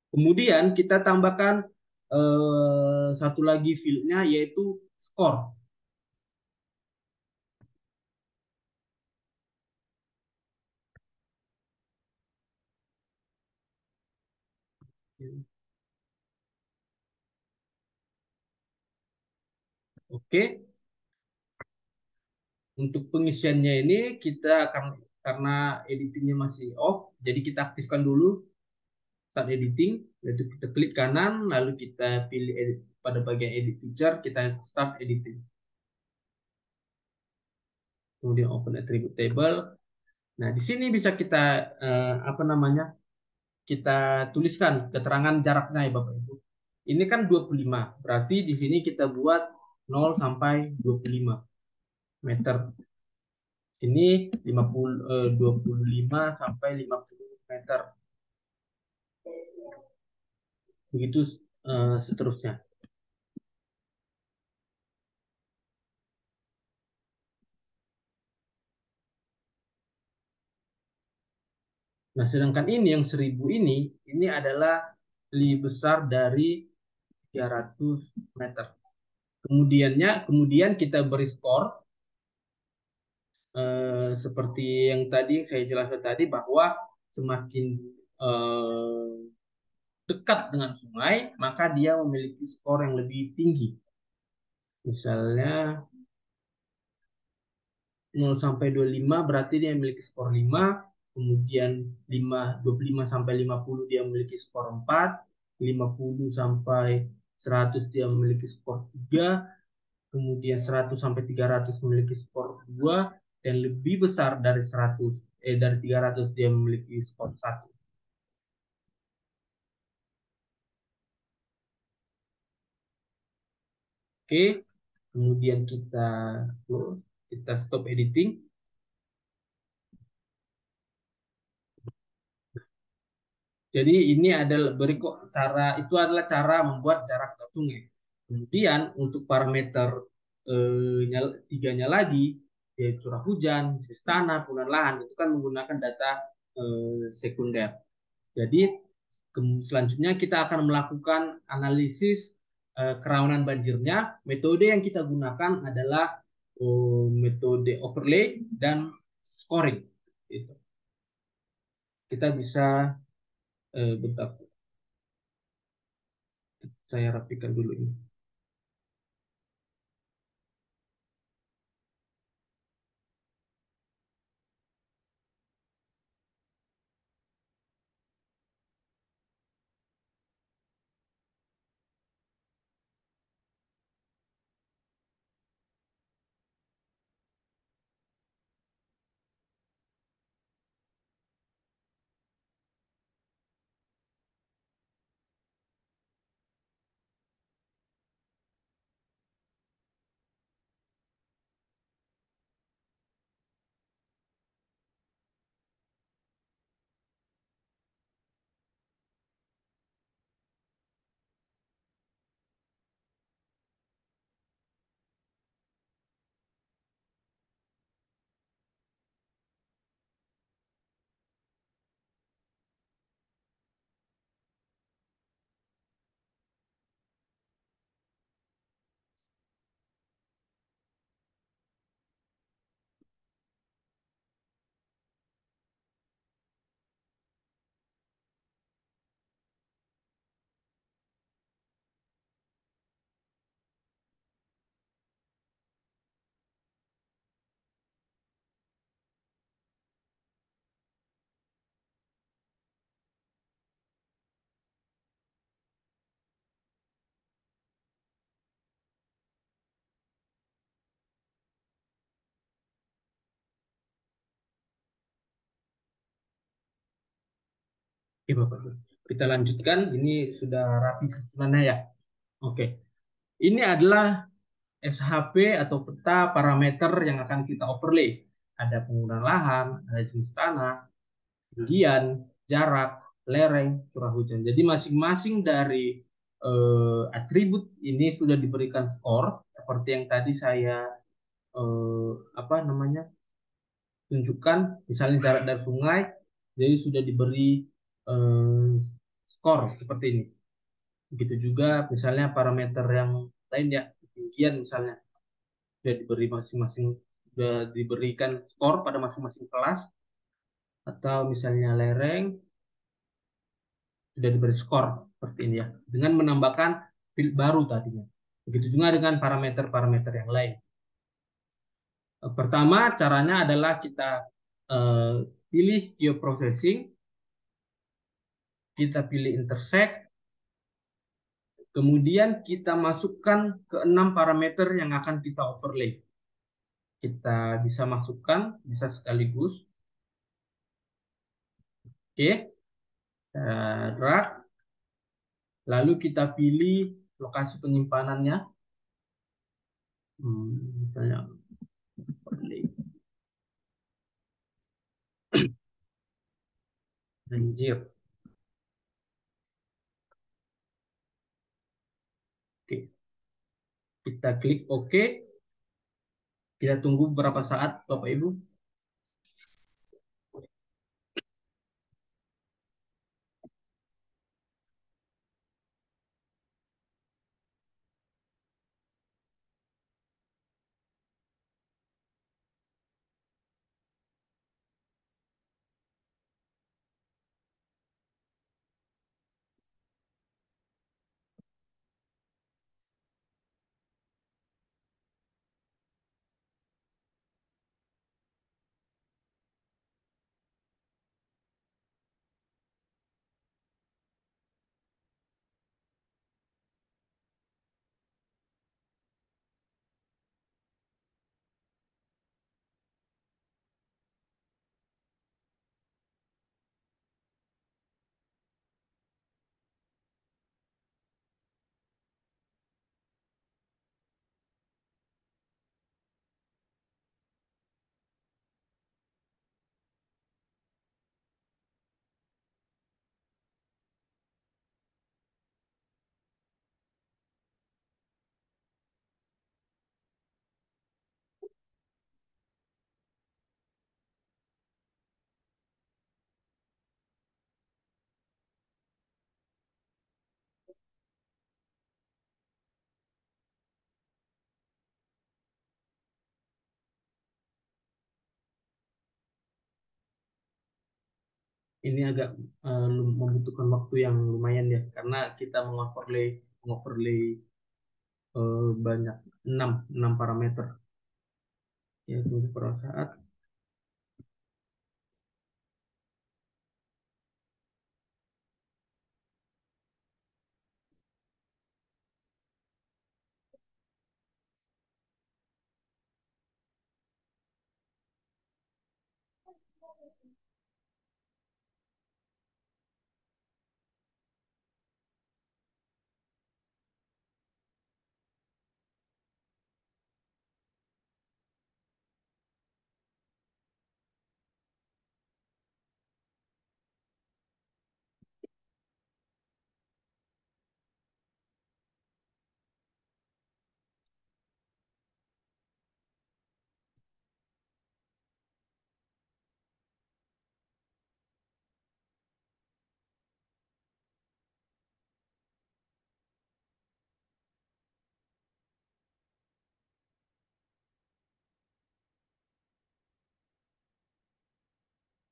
Kemudian kita tambahkan satu lagi fieldnya yaitu skor. Oke, untuk pengisiannya ini kita akan karena editingnya masih off, jadi kita aktifkan dulu start editing, yaitu kita klik kanan, lalu kita pilih edit pada bagian edit feature, kita start editing. Kemudian open attribute table. Nah, di sini bisa kita apa namanya? Kita tuliskan keterangan jaraknya ya Bapak Ibu. Ini kan 25, berarti di sini kita buat 0 sampai 25 meter. Ini 25 sampai 50 meter. Begitu seterusnya. Nah, sedangkan ini yang 1000 ini adalah lebih besar dari 300 meter. Kemudian kita beri skor seperti yang tadi saya jelaskan tadi bahwa semakin eh, dekat dengan sungai, maka dia memiliki skor yang lebih tinggi. Misalnya 0 sampai 25 berarti dia memiliki skor 5, kemudian 25 sampai 50 dia memiliki skor 4, 50 sampai 100 dia memiliki skor 3, kemudian 100 sampai 300 memiliki skor 2, dan lebih besar dari 100 dari 300 dia memiliki skor 1. Oke, kemudian kita stop editing. Jadi ini adalah berikut itu adalah cara membuat jarak ke sungai. Kemudian untuk parameter tiganya lagi yaitu curah hujan, basis tanah, penggunaan lahan itu kan menggunakan data sekunder. Jadi selanjutnya kita akan melakukan analisis kerawanan banjirnya. Metode yang kita gunakan adalah metode overlay dan scoring. Gitu. Kita bisa bentar, saya rapikan dulu ini. Oke, Bapak. Kita lanjutkan. Ini sudah rapi susunannya ya. Oke. Ini adalah SHP atau peta parameter yang akan kita overlay. Ada penggunaan lahan, ada jenis tanah, ketinggian, jarak, lereng, curah hujan. Jadi masing-masing dari atribut ini sudah diberikan skor seperti yang tadi saya apa namanya tunjukkan, misalnya jarak dari sungai, jadi sudah diberi eh, skor seperti ini. Begitu juga misalnya parameter yang lain ya, ketinggian misalnya sudah diberi masing-masing sudah diberikan skor pada masing-masing kelas, atau misalnya lereng sudah diberi skor seperti ini ya, dengan menambahkan field baru tadinya. Begitu juga dengan parameter-parameter yang lain. Pertama caranya adalah kita eh, pilih geoprocessing, kita pilih intersect, kemudian kita masukkan ke 6 parameter yang akan kita overlay. Kita bisa masukkan, bisa sekaligus. Oke, drag. Lalu kita pilih lokasi penyimpanannya. Misalnya overlay banjir. Oke, kita klik OK. Kita tunggu beberapa saat, Bapak Ibu. Ini agak membutuhkan waktu yang lumayan ya, karena kita mengoverlay banyak 6 parameter. Ya, tunggu beberapa saat.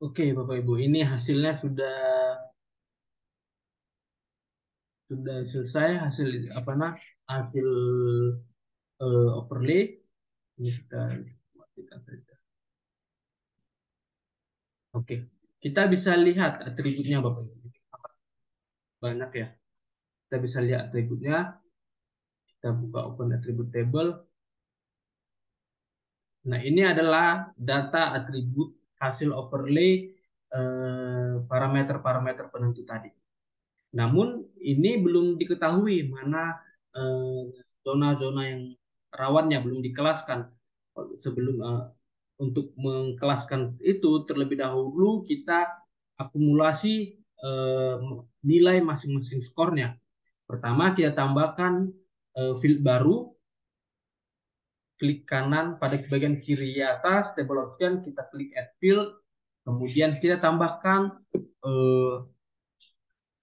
Oke, Bapak Ibu, ini hasilnya sudah selesai, hasil apa nah hasil overlay. Ini kita matikan saja. Oke, kita bisa lihat atributnya, Bapak Ibu. Banyak ya. Kita bisa lihat atributnya. Kita buka open attribute table. Nah, ini adalah data atribut hasil overlay parameter-parameter penentu tadi. Namun ini belum diketahui mana zona-zona yang rawannya belum dikelaskan. Sebelum untuk mengkelaskan itu terlebih dahulu kita akumulasi eh, nilai masing-masing skornya. Pertama kita tambahkan field baru, klik kanan pada bagian kiri atas table option, kita klik add field, kemudian kita tambahkan eh,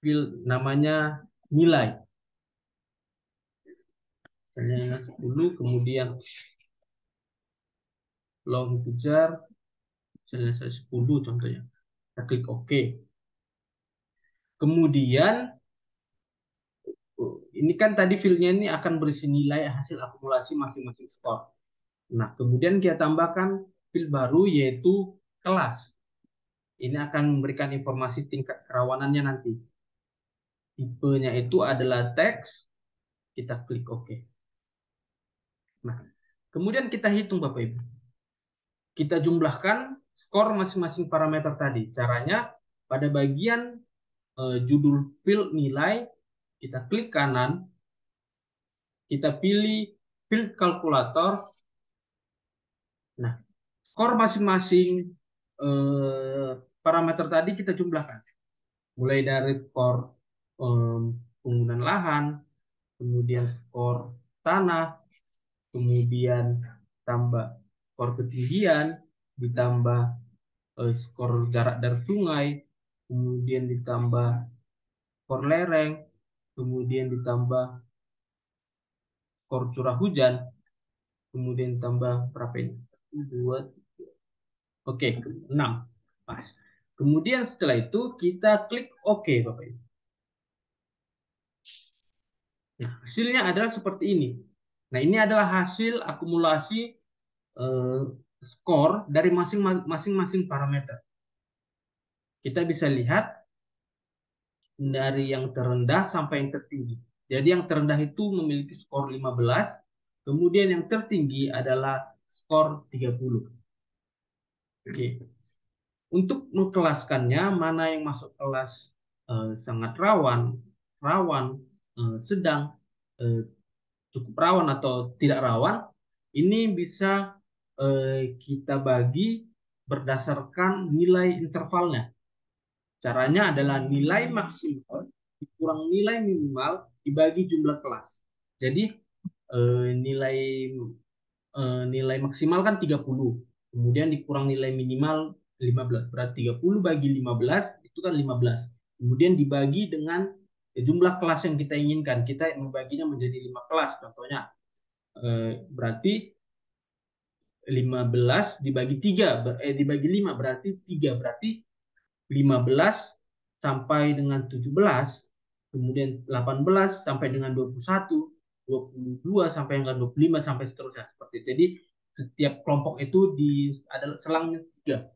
field namanya nilai. Misalnya 10, kemudian long kejar, misalnya saya 10 contohnya. Kita klik OK. Kemudian ini kan tadi fieldnya ini akan berisi nilai hasil akumulasi masing-masing skor. Nah, kemudian kita tambahkan field baru yaitu kelas. Ini akan memberikan informasi tingkat kerawanannya nanti. Tipenya itu adalah teks. Kita klik OK. Nah, kemudian kita hitung Bapak Ibu. Kita jumlahkan skor masing-masing parameter tadi. Caranya pada bagian judul field nilai, kita klik kanan, kita pilih field kalkulator. Nah, skor masing-masing parameter tadi kita jumlahkan. Mulai dari skor penggunaan lahan, kemudian skor tanah, kemudian tambah skor ketinggian, ditambah skor jarak dari sungai, kemudian ditambah skor lereng, kemudian ditambah skor curah hujan, kemudian tambah berapa ini? 2, oke, 6. Pas. Kemudian setelah itu kita klik OK, Bapak Ibu. Nah, hasilnya adalah seperti ini. Nah, ini adalah hasil akumulasi eh, skor dari masing-masing parameter. Kita bisa lihat dari yang terendah sampai yang tertinggi. Jadi yang terendah itu memiliki skor 15, kemudian yang tertinggi adalah skor 30. Oke. Untuk mengkelaskannya, mana yang masuk kelas sangat rawan, rawan, sedang, eh, cukup rawan atau tidak rawan, ini bisa kita bagi berdasarkan nilai intervalnya. Caranya adalah nilai maksimal dikurang nilai minimal dibagi jumlah kelas. Jadi nilai nilai maksimal kan 30. Kemudian dikurang nilai minimal 15. Berarti 30 bagi 15 itu kan 15. Kemudian dibagi dengan jumlah kelas yang kita inginkan. Kita membaginya menjadi 5 kelas. Contohnya berarti 15 dibagi 3 dibagi 5 berarti 3, berarti 15 sampai dengan 17, kemudian 18 sampai dengan 21, 22 sampai dengan 25 sampai seterusnya seperti itu. Jadi setiap kelompok itu ada selangnya 3.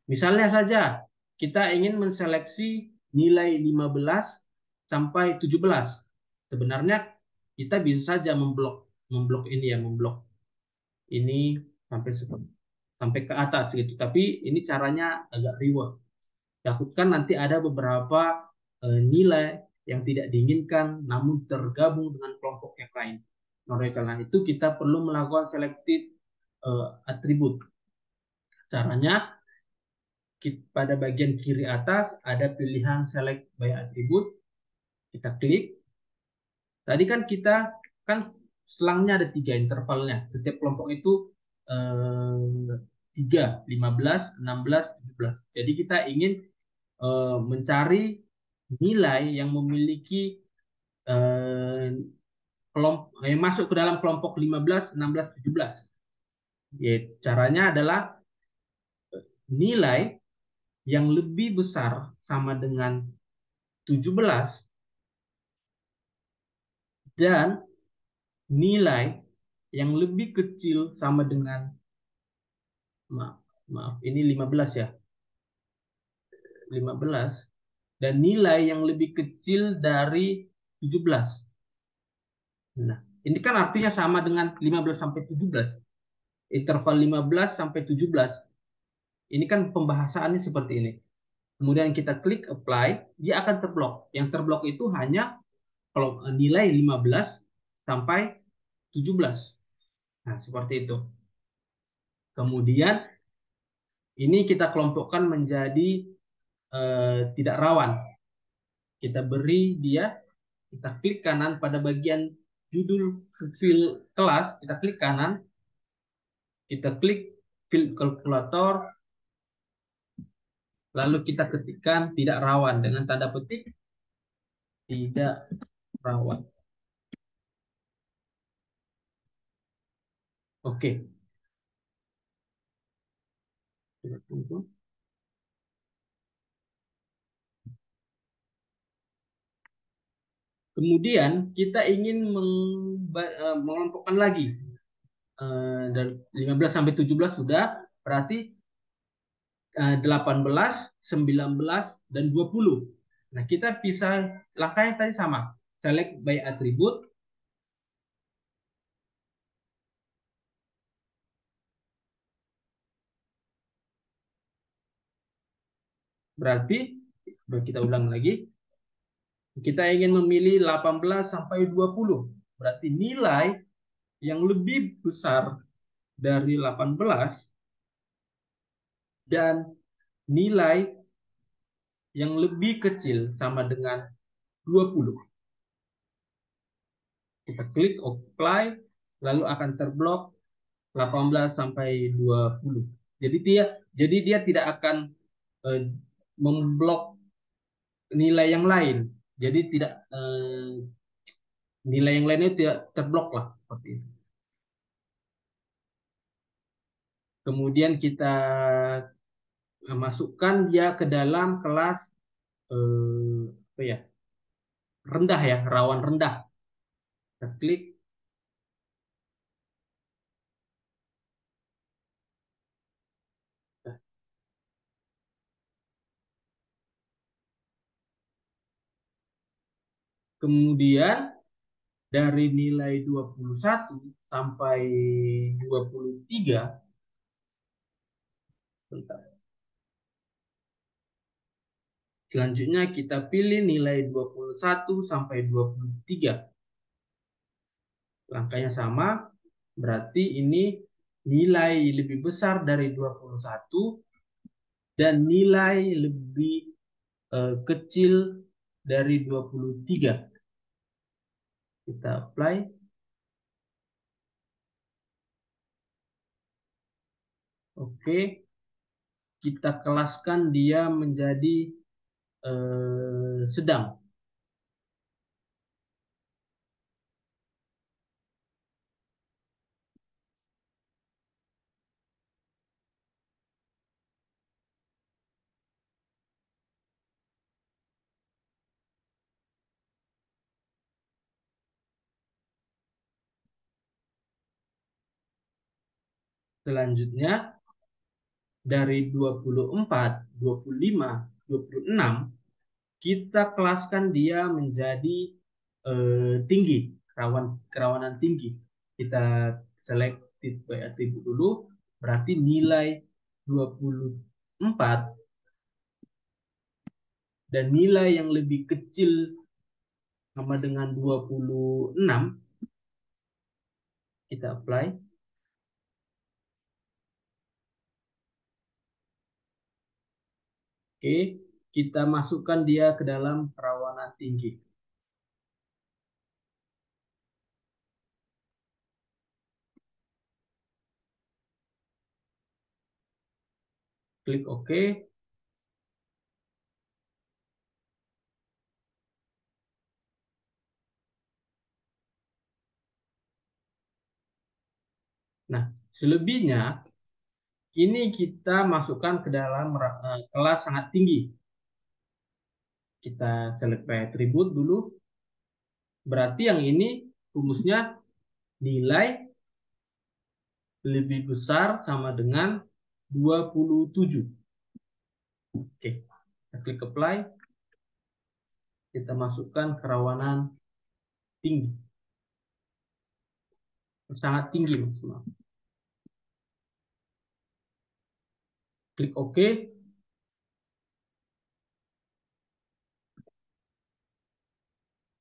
Misalnya saja kita ingin menseleksi nilai 15 sampai 17. Sebenarnya kita bisa saja memblok ini ya, memblok ini sampai ke atas gitu. Tapi ini caranya agak ribet. Takutkan nanti ada beberapa nilai yang tidak diinginkan namun tergabung dengan kelompok yang lain. Oleh karena itu kita perlu melakukan selected atribut. Caranya pada bagian kiri atas ada pilihan select by attribute. Kita klik. Tadi kan kita kan selangnya ada 3 intervalnya. Setiap kelompok itu 3, 15, 16, 17. Jadi kita ingin mencari nilai yang memiliki yang masuk ke dalam kelompok 15, 16, 17. Ya, caranya adalah nilai yang lebih besar sama dengan 17 dan nilai yang lebih kecil sama dengan maaf ini 15 ya. 15 dan nilai yang lebih kecil dari 17. Nah, ini kan artinya sama dengan 15 sampai 17. Interval 15 sampai 17 Ini kan pembahasannya seperti ini. Kemudian kita klik apply, dia akan terblok. Yang terblok itu hanya kalau nilai 15 sampai 17. Nah, seperti itu. Kemudian ini kita kelompokkan menjadi tidak rawan. Kita beri dia, kita klik kanan pada bagian judul file kelas, kita klik kanan, kita klik file kalkulator, lalu kita ketikkan tidak rawan dengan tanda petik tidak rawan. Oke. Kita tunggu. Kemudian kita ingin mengelompokkan lagi. Dari 15 sampai 17 sudah, berarti 18, 19, dan 20. Nah, kita bisa langkahnya tadi sama. Select by attribute. Berarti kita ulang lagi. Kita ingin memilih 18 sampai 20. Berarti nilai yang lebih besar dari 18 dan nilai yang lebih kecil sama dengan 20. Kita klik apply, lalu akan terblok 18 sampai 20. Jadi dia tidak akan eh, memblok nilai yang lain. Jadi tidak nilai yang lainnya tidak terblok lah seperti itu. Kemudian kita masukkan dia ke dalam kelas apa ya, rendah ya, rawan rendah. Kita klik. Kemudian dari nilai 21 sampai 23, bentar. Selanjutnya kita pilih nilai 21 sampai 23. Langkahnya sama, berarti ini nilai lebih besar dari 21 dan nilai lebih kecil dari 23. Kita apply. Oke, kita kelaskan dia menjadi sedang. Selanjutnya dari 24, 25, 26 kita kelaskan dia menjadi tinggi, kerawanan tinggi. Kita selected by attribute dulu, berarti nilai 24 dan nilai yang lebih kecil sama dengan 26, kita apply. Oke, kita masukkan dia ke dalam kerawanan tinggi. Klik OK. Nah, selebihnya ini kita masukkan ke dalam kelas sangat tinggi. Kita select by attribute dulu. Berarti yang ini rumusnya nilai lebih besar sama dengan 27. Oke, kita klik apply. Kita masukkan kerawanan tinggi. Sangat tinggi maksimal. Klik OK.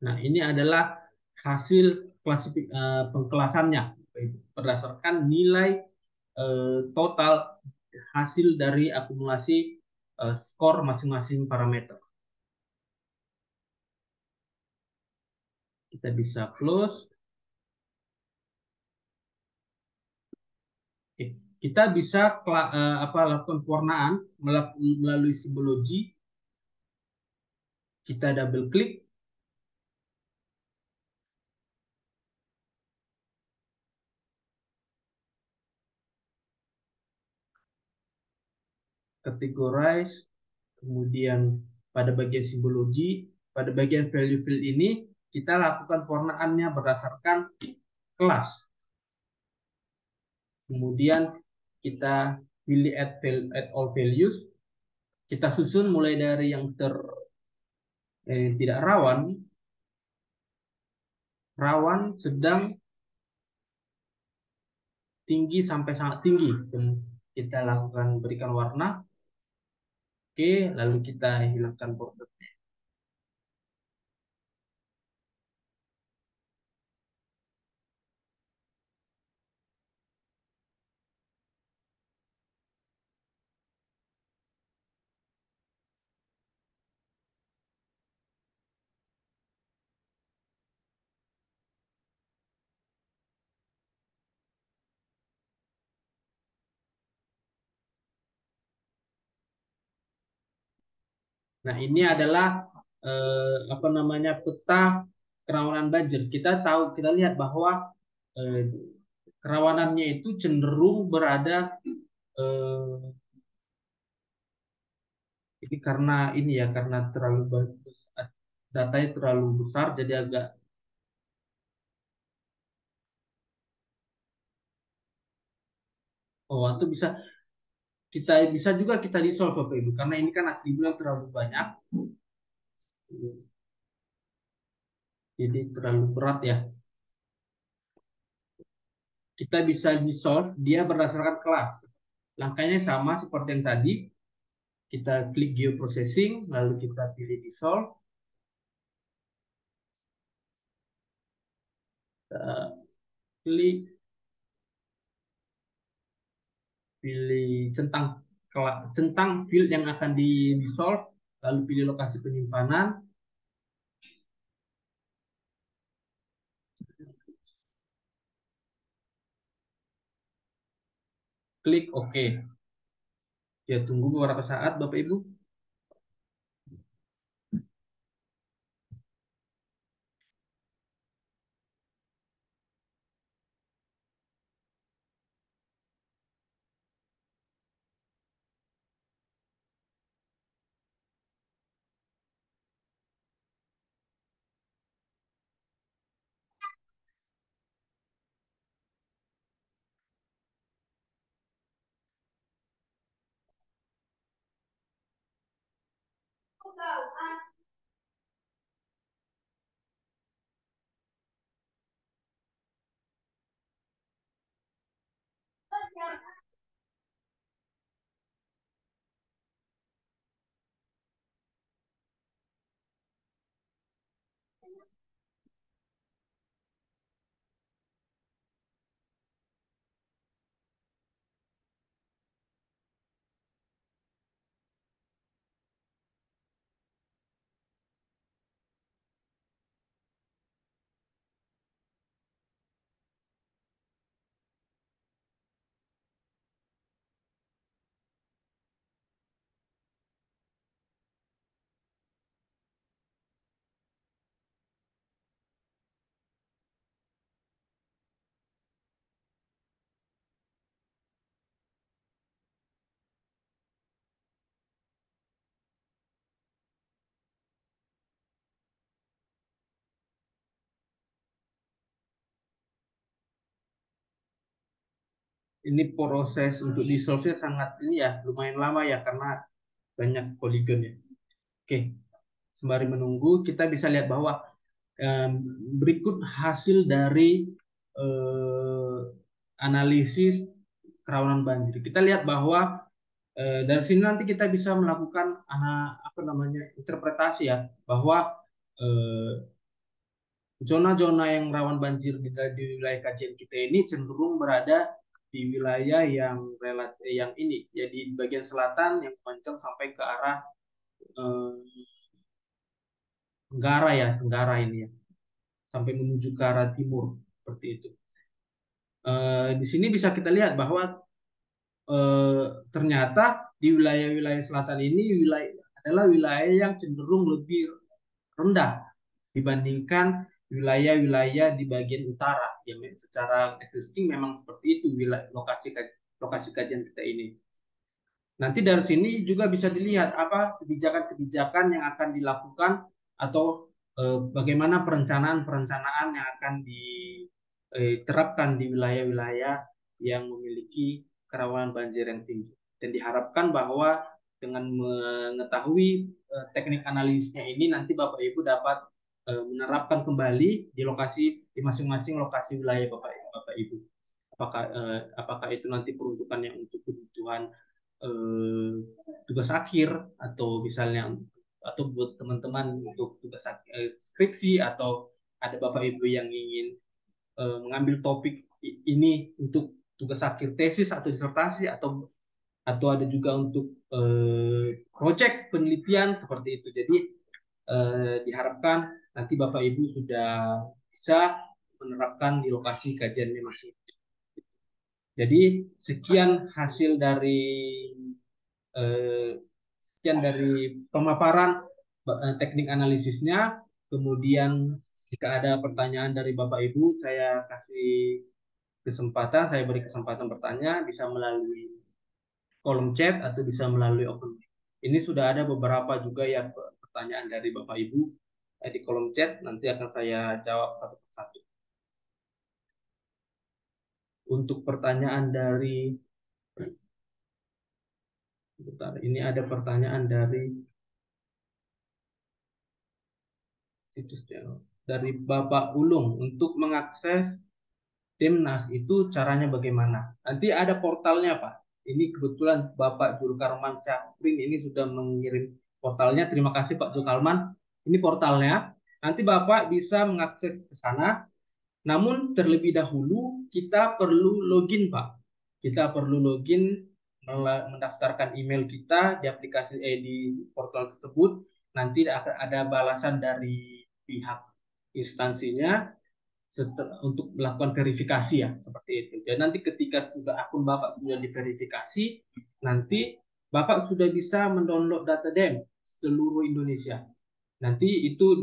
Nah, ini adalah hasil pengkelasannya berdasarkan nilai total hasil dari akumulasi skor masing-masing parameter. Kita bisa close. Oke. Kita bisa lakukan pewarnaan melalui simbologi. Kita double klik, categorize, kemudian pada bagian simbologi, pada bagian value field ini kita lakukan pewarnaannya berdasarkan kelas. Kemudian kita pilih add all values. Kita susun mulai dari yang tidak rawan, rawan, sedang, tinggi sampai sangat tinggi. Kita lakukan berikan warna. Oke, lalu kita hilangkan border. Nah, ini adalah apa namanya peta kerawanan banjir. Kita lihat bahwa eh, kerawanannya itu cenderung berada eh, ini karena ini ya karena terlalu bagus datanya terlalu besar jadi agak atau bisa juga kita di solve Bapak Ibu karena ini kan atribut terlalu banyak jadi terlalu berat ya. Kita bisa di solve dia berdasarkan kelas. Langkahnya sama seperti yang tadi. Kita klik geoprocessing lalu kita pilih di solve. Kita klik pilih centang field yang akan di solve lalu pilih lokasi penyimpanan. Klik OK. Ya, tunggu beberapa saat, Bapak Ibu. Ini proses untuk dissolve sangat ini ya, lumayan lama ya karena banyak poligon ya. Oke, sembari menunggu kita bisa lihat bahwa em, berikut hasil dari analisis kerawanan banjir. Kita lihat bahwa Dari sini nanti kita bisa melakukan apa namanya interpretasi ya bahwa eh, zona-zona yang rawan banjir di wilayah kajian kita ini cenderung berada di wilayah yang yang ini ya di bagian selatan yang panjang sampai ke arah eh, Tenggara ya Tenggara ini ya sampai menuju ke arah timur seperti itu. Di sini bisa kita lihat bahwa eh, ternyata di wilayah-wilayah selatan ini adalah wilayah yang cenderung lebih rendah dibandingkan wilayah-wilayah di bagian utara yang secara existing memang seperti itu wilayah lokasi kajian kita ini. Nanti dari sini juga bisa dilihat apa kebijakan-kebijakan yang akan dilakukan atau bagaimana perencanaan-perencanaan yang akan diterapkan di wilayah-wilayah yang memiliki kerawanan banjir yang tinggi. Dan diharapkan bahwa dengan mengetahui teknik analisisnya ini nanti Bapak Ibu dapat menerapkan kembali di masing-masing lokasi wilayah Bapak Ibu. Apakah itu nanti peruntukannya untuk kebutuhan eh, tugas akhir atau misalnya atau buat teman-teman untuk tugas skripsi atau ada Bapak Ibu yang ingin mengambil topik ini untuk tugas akhir tesis atau disertasi atau ada juga untuk proyek penelitian seperti itu. Jadi diharapkan nanti Bapak Ibu sudah bisa menerapkan di lokasi kajiannya masing. Jadi sekian hasil dari eh, sekian dari pemaparan teknik analisisnya. Kemudian jika ada pertanyaan dari Bapak Ibu, saya beri kesempatan bertanya bisa melalui kolom chat atau bisa melalui open mic. Ini sudah ada beberapa juga ya pertanyaan dari Bapak Ibu di kolom chat, nanti akan saya jawab satu persatu. Untuk pertanyaan dari bentar, ini ada pertanyaan dari situs channel dari Bapak Ulung untuk mengakses Timnas itu caranya bagaimana? Nanti ada portalnya Pak. Ini kebetulan Bapak Julkarman Syafrin ini sudah mengirim portalnya. Terima kasih Pak Julkarman. Ini portalnya. Nanti Bapak bisa mengakses ke sana. Namun terlebih dahulu kita perlu login Pak. Kita perlu login mendaftarkan email kita di di portal tersebut. Nanti akan ada balasan dari pihak instansinya untuk melakukan verifikasi ya seperti itu. Dan nanti ketika sudah akun Bapak sudah diverifikasi, nanti Bapak sudah bisa mendownload data DEM seluruh Indonesia. Nanti itu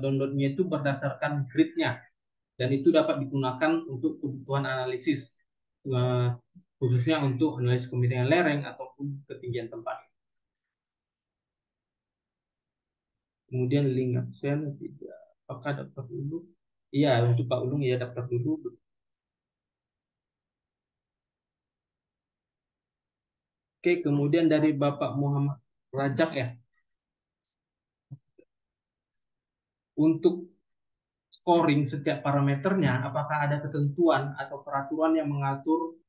downloadnya itu berdasarkan gridnya dan itu dapat digunakan untuk kebutuhan analisis eh, khususnya untuk analisis kemiringan lereng ataupun ketinggian tempat. Kemudian link absen tidak. Apakah daftar dulu? Iya, untuk Pak Ulung ya daftar dulu. Oke, kemudian dari Bapak Muhammad Rajak ya, untuk scoring setiap parameternya, apakah ada ketentuan atau peraturan yang mengatur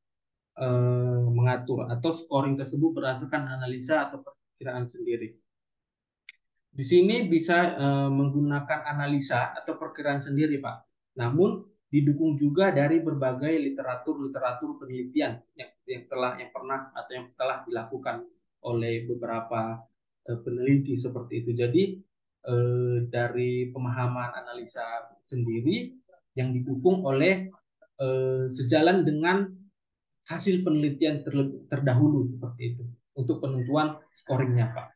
atau scoring tersebut berdasarkan analisa atau perkiraan sendiri? Di sini bisa menggunakan analisa atau perkiraan sendiri, Pak. Namun didukung juga dari berbagai literatur penelitian yang pernah atau yang telah dilakukan oleh beberapa peneliti seperti itu. Jadi dari pemahaman analisa sendiri yang didukung oleh sejalan dengan hasil penelitian terdahulu seperti itu untuk penentuan scoringnya, Pak.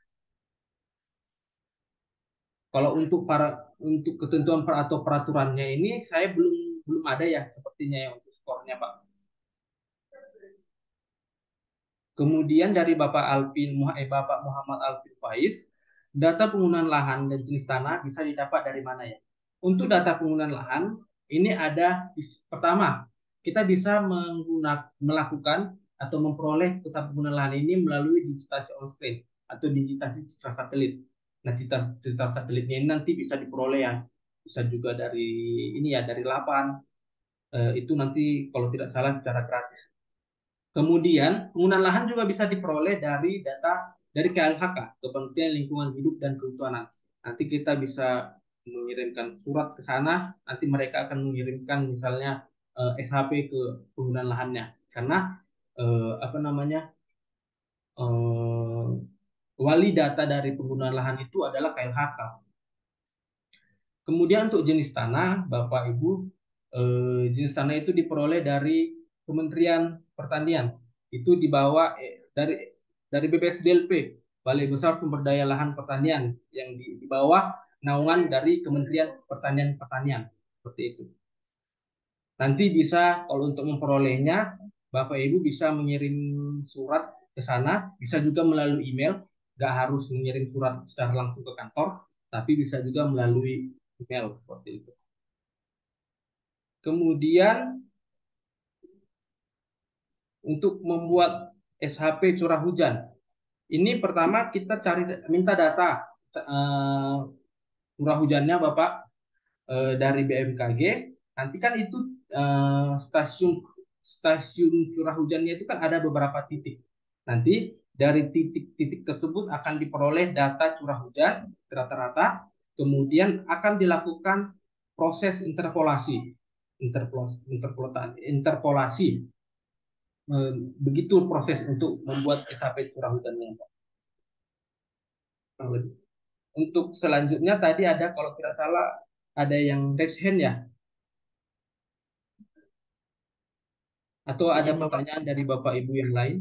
Kalau untuk ketentuan atau peraturannya ini saya belum belum ada ya sepertinya ya untuk skornya Pak. Kemudian dari Bapak Muhammad Alvin Faiz, data penggunaan lahan dan jenis tanah bisa didapat dari mana ya? Untuk data penggunaan lahan ini ada pertama kita bisa melakukan atau memperoleh data penggunaan lahan ini melalui digitasi on screen atau digitasi citra satelit. Nah, citra satelitnya ini nanti bisa diperoleh ya, bisa juga dari ini ya dari lapan. Itu nanti kalau tidak salah secara gratis. Kemudian penggunaan lahan juga bisa diperoleh dari data dari KLHK, Kementerian Lingkungan Hidup dan Kehutanan. Nanti kita bisa mengirimkan surat ke sana, nanti mereka akan mengirimkan misalnya SHP ke penggunaan lahannya. Karena apa namanya eh, wali data dari penggunaan lahan itu adalah KLHK. Kemudian untuk jenis tanah, Bapak Ibu, jenis tanah itu diperoleh dari Kementerian Pertanian. Itu dibawa dari BPSDLP, Balai Besar Sumber Daya Lahan Pertanian, yang di bawah naungan dari Kementerian Pertanian. Seperti itu. Nanti bisa kalau untuk memperolehnya, Bapak Ibu bisa mengirim surat ke sana, bisa juga melalui email, nggak harus mengirim surat secara langsung ke kantor, tapi bisa juga melalui email seperti itu. Kemudian untuk membuat SHP curah hujan, ini pertama kita cari minta data curah hujannya Bapak dari BMKG. Nanti kan itu stasiun stasiun curah hujannya itu kan ada beberapa titik. Nanti dari titik-titik tersebut akan diperoleh data curah hujan rata-rata, kemudian akan dilakukan proses interpolasi, interpolasi. Begitu proses untuk membuat SHP curah hujannya, Pak. Untuk selanjutnya tadi ada kalau tidak salah ada yang raise hand ya, atau ada Izin Bapak, pertanyaan dari Bapak Ibu yang lain.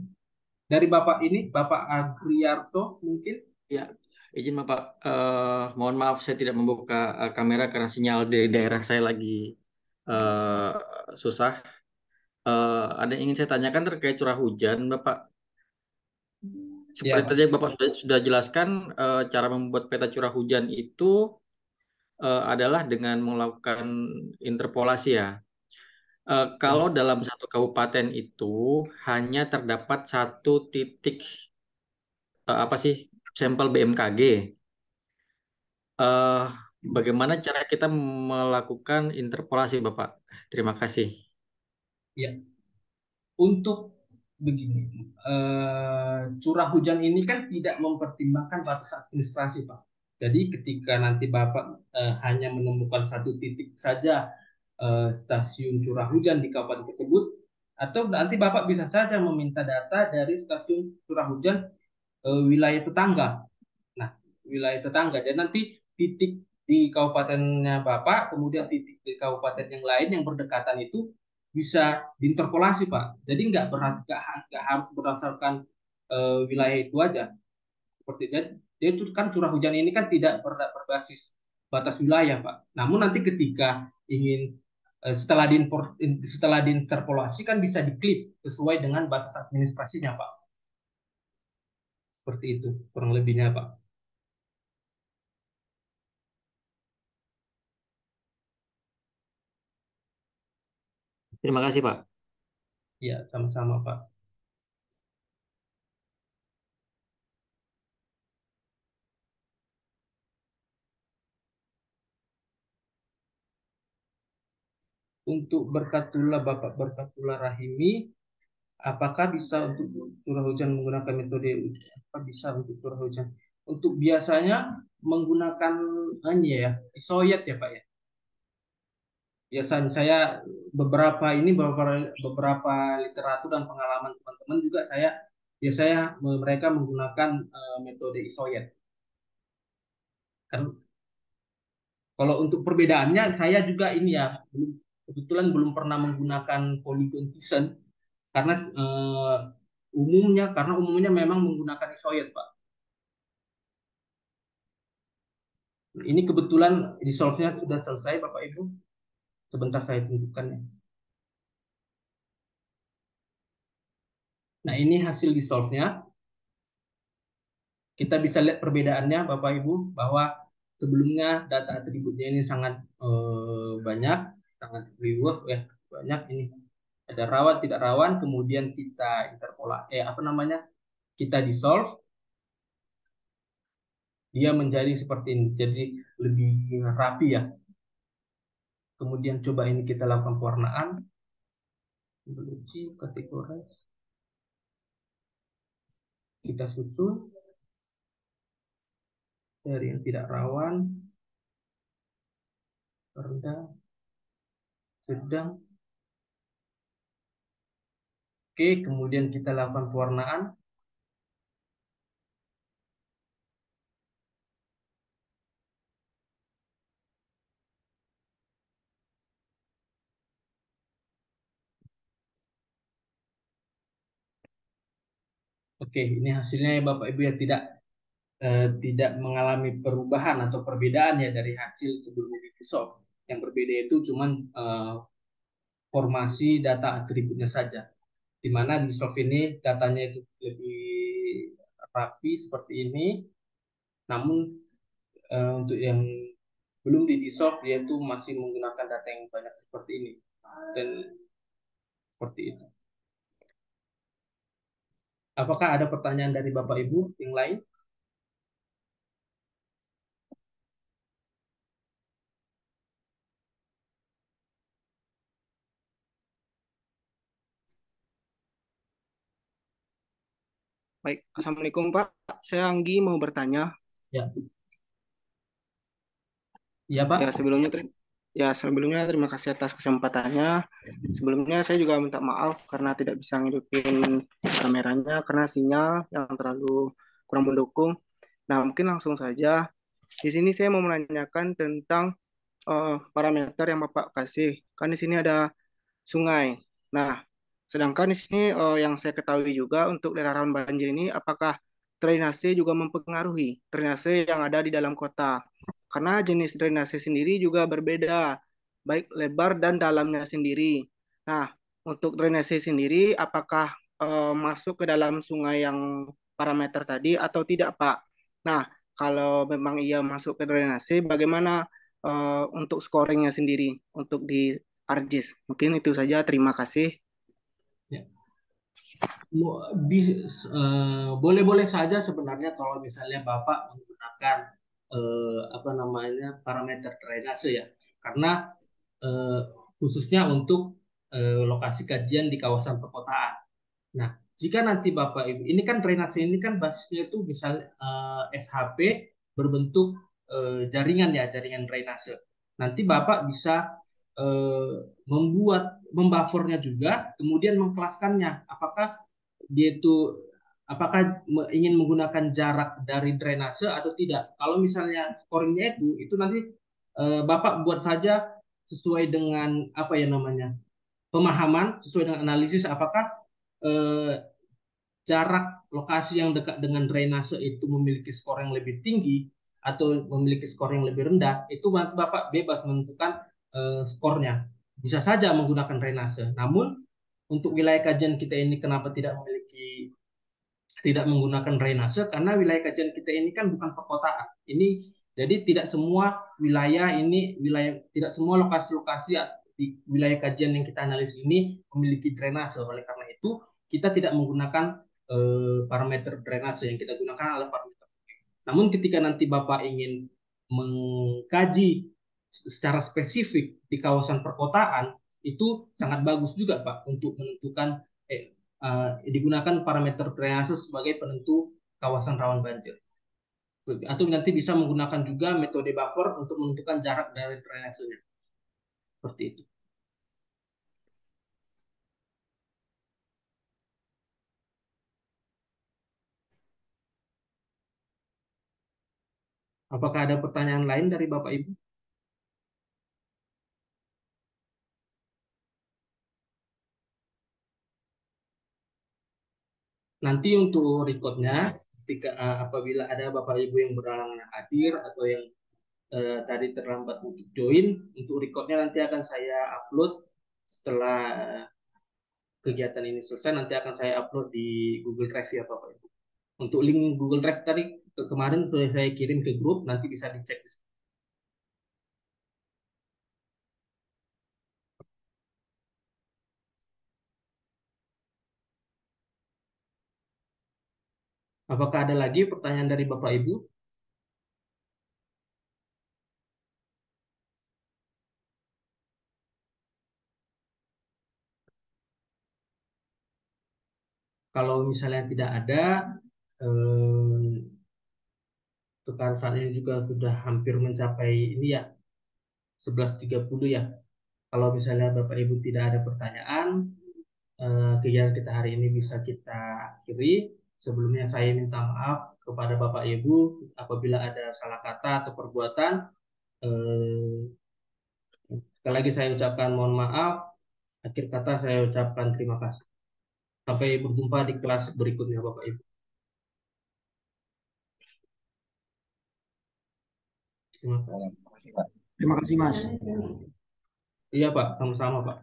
Dari Bapak ini, Bapak Agriarto mungkin? ya, izin Bapak. Mohon maaf saya tidak membuka kamera karena sinyal dari daerah saya lagi eh, susah. Ada yang ingin saya tanyakan terkait curah hujan, Bapak. Ya, Seperti tadi Pak. Bapak sudah jelaskan, cara membuat peta curah hujan itu adalah dengan melakukan interpolasi ya. Ya, Kalau dalam satu kabupaten itu hanya terdapat satu titik apa sih sampel BMKG. eh Bagaimana cara kita melakukan interpolasi, Bapak? Terima kasih. ya. Untuk begini, curah hujan ini kan tidak mempertimbangkan batas administrasi, Pak. Jadi ketika nanti Bapak hanya menemukan satu titik saja stasiun curah hujan di kawasan tersebut, atau nanti Bapak bisa saja meminta data dari stasiun curah hujan wilayah tetangga. Nah, wilayah tetangga. Dan nanti titik di kabupatennya Bapak, kemudian titik di kabupaten yang lain yang berdekatan itu bisa diinterpolasi, Pak. Jadi nggak harus berdasarkan wilayah itu aja. Seperti dia itu kan curah hujan ini kan tidak berbasis batas wilayah, Pak. Namun nanti ketika ingin setelah diinterpolasi kan bisa diklik sesuai dengan batas administrasinya, Pak. Seperti itu kurang lebihnya, Pak. Terima kasih, Pak. Ya, sama-sama, Pak. Untuk berkatullah Bapak berkatullah Rahimi, apakah bisa untuk curah hujan menggunakan metode apa bisa untuk curah hujan? Untuk biasanya menggunakan ini ya, isoyet ya Pak ya. Biasanya saya beberapa literatur dan pengalaman teman-teman juga biasanya mereka menggunakan metode isoyet. Kan kalau untuk perbedaannya saya juga ini ya kebetulan belum pernah menggunakan polygon Thyssen karena umumnya memang menggunakan isoyet, Pak. Ini kebetulan dissolve-nya sudah selesai, Bapak Ibu. Sebentar saya tunjukkan ya. Nah, ini hasil dissolve-nya. Kita bisa lihat perbedaannya, Bapak Ibu, bahwa sebelumnya data atributnya ini sangat banyak, sangat riuh ya, banyak ini. Ada rawan, tidak rawan, kemudian kita apa namanya? Kita dissolve, dia menjadi seperti ini. Jadi lebih rapi ya. Kemudian coba ini kita lakukan pewarnaan. Biologi, kategori. Kita susun dari yang tidak rawan, rendah, sedang. Oke, kemudian kita lakukan pewarnaan. Oke, ini hasilnya ya Bapak Ibu ya, tidak mengalami perubahan atau perbedaan ya dari hasil sebelumnya di Microsoft. Yang berbeda itu cuman formasi data atributnya saja. Di mana di soft ini datanya itu lebih rapi seperti ini, namun untuk yang belum di soft dia itu masih menggunakan data yang banyak seperti ini dan seperti itu. Apakah ada pertanyaan dari Bapak Ibu yang lain? Baik, Assalamualaikum Pak. Saya Anggi mau bertanya. Ya, iya Ya Pak. sebelumnya, sebelumnya terima kasih atas kesempatannya. Sebelumnya saya juga minta maaf karena tidak bisa ngidupin kameranya karena sinyal yang terlalu kurang mendukung. Nah, mungkin langsung saja. Di sini saya mau menanyakan tentang parameter yang Bapak kasih. Kan di sini ada sungai. Nah, sedangkan di sini yang saya ketahui juga untuk daerah rawan banjir ini, apakah drainase juga mempengaruhi drainase yang ada di dalam kota? Karena jenis drainase sendiri juga berbeda, baik lebar dan dalamnya sendiri. Nah, untuk drainase sendiri, apakah masuk ke dalam sungai yang parameter tadi atau tidak, Pak? Nah, kalau memang ia masuk ke drainase, bagaimana untuk scoringnya sendiri untuk di Arjis. Mungkin itu saja. Terima kasih. Ya. Boleh-boleh saja sebenarnya kalau misalnya Bapak menggunakan apa namanya parameter drainase ya, karena eh, khususnya untuk lokasi kajian di kawasan perkotaan. Nah, jika nanti Bapak Ibu, ini kan drainase ini kan basisnya itu misalnya SHP berbentuk jaringan ya, jaringan drainase. Nanti Bapak bisa eh, membuffernya juga, kemudian mengkelaskannya. Dia itu apakah ingin menggunakan jarak dari drainase atau tidak? Kalau misalnya scoringnya itu nanti Bapak buat saja sesuai dengan apa ya namanya pemahaman, sesuai dengan analisis apakah eh, jarak lokasi yang dekat dengan drainase itu memiliki skor yang lebih tinggi atau memiliki skor yang lebih rendah, itu Bapak bebas menentukan skornya. Bisa saja menggunakan drainase. Namun untuk wilayah kajian kita ini kenapa tidak menggunakan drainase? Karena wilayah kajian kita ini kan bukan perkotaan. Ini jadi tidak semua tidak semua lokasi-lokasi di wilayah kajian yang kita analisis ini memiliki drainase. Oleh karena itu kita tidak menggunakan parameter drainase, yang kita gunakan adalah parameter. Namun ketika nanti Bapak ingin mengkaji secara spesifik di kawasan perkotaan, itu sangat bagus juga Pak untuk menentukan digunakan parameter drainase sebagai penentu kawasan rawan banjir. Atau nanti bisa menggunakan juga metode buffer untuk menentukan jarak dari drainasenya. Seperti itu. Apakah ada pertanyaan lain dari Bapak Ibu? Nanti untuk recordnya, ketika apabila ada Bapak Ibu yang berhalangan hadir atau yang tadi terlambat untuk join, untuk recordnya nanti akan saya upload setelah kegiatan ini selesai. Nanti akan saya upload di Google Drive ya Bapak Ibu. Untuk link Google Drive tadi kemarin sudah saya kirim ke grup, nanti bisa dicek. Apakah ada lagi pertanyaan dari Bapak Ibu? Kalau misalnya tidak ada, Eh, Sekarang saat ini juga sudah hampir mencapai ini ya 11.30 ya. Kalau misalnya Bapak Ibu tidak ada pertanyaan, kegiatan kita hari ini bisa kita akhiri. Sebelumnya saya minta maaf kepada Bapak Ibu apabila ada salah kata atau perbuatan. Eh, Sekali lagi saya ucapkan mohon maaf. Akhir kata saya ucapkan terima kasih. Sampai berjumpa di kelas berikutnya Bapak Ibu. Terima kasih. Terima kasih, Mas. Iya Pak, sama-sama Pak.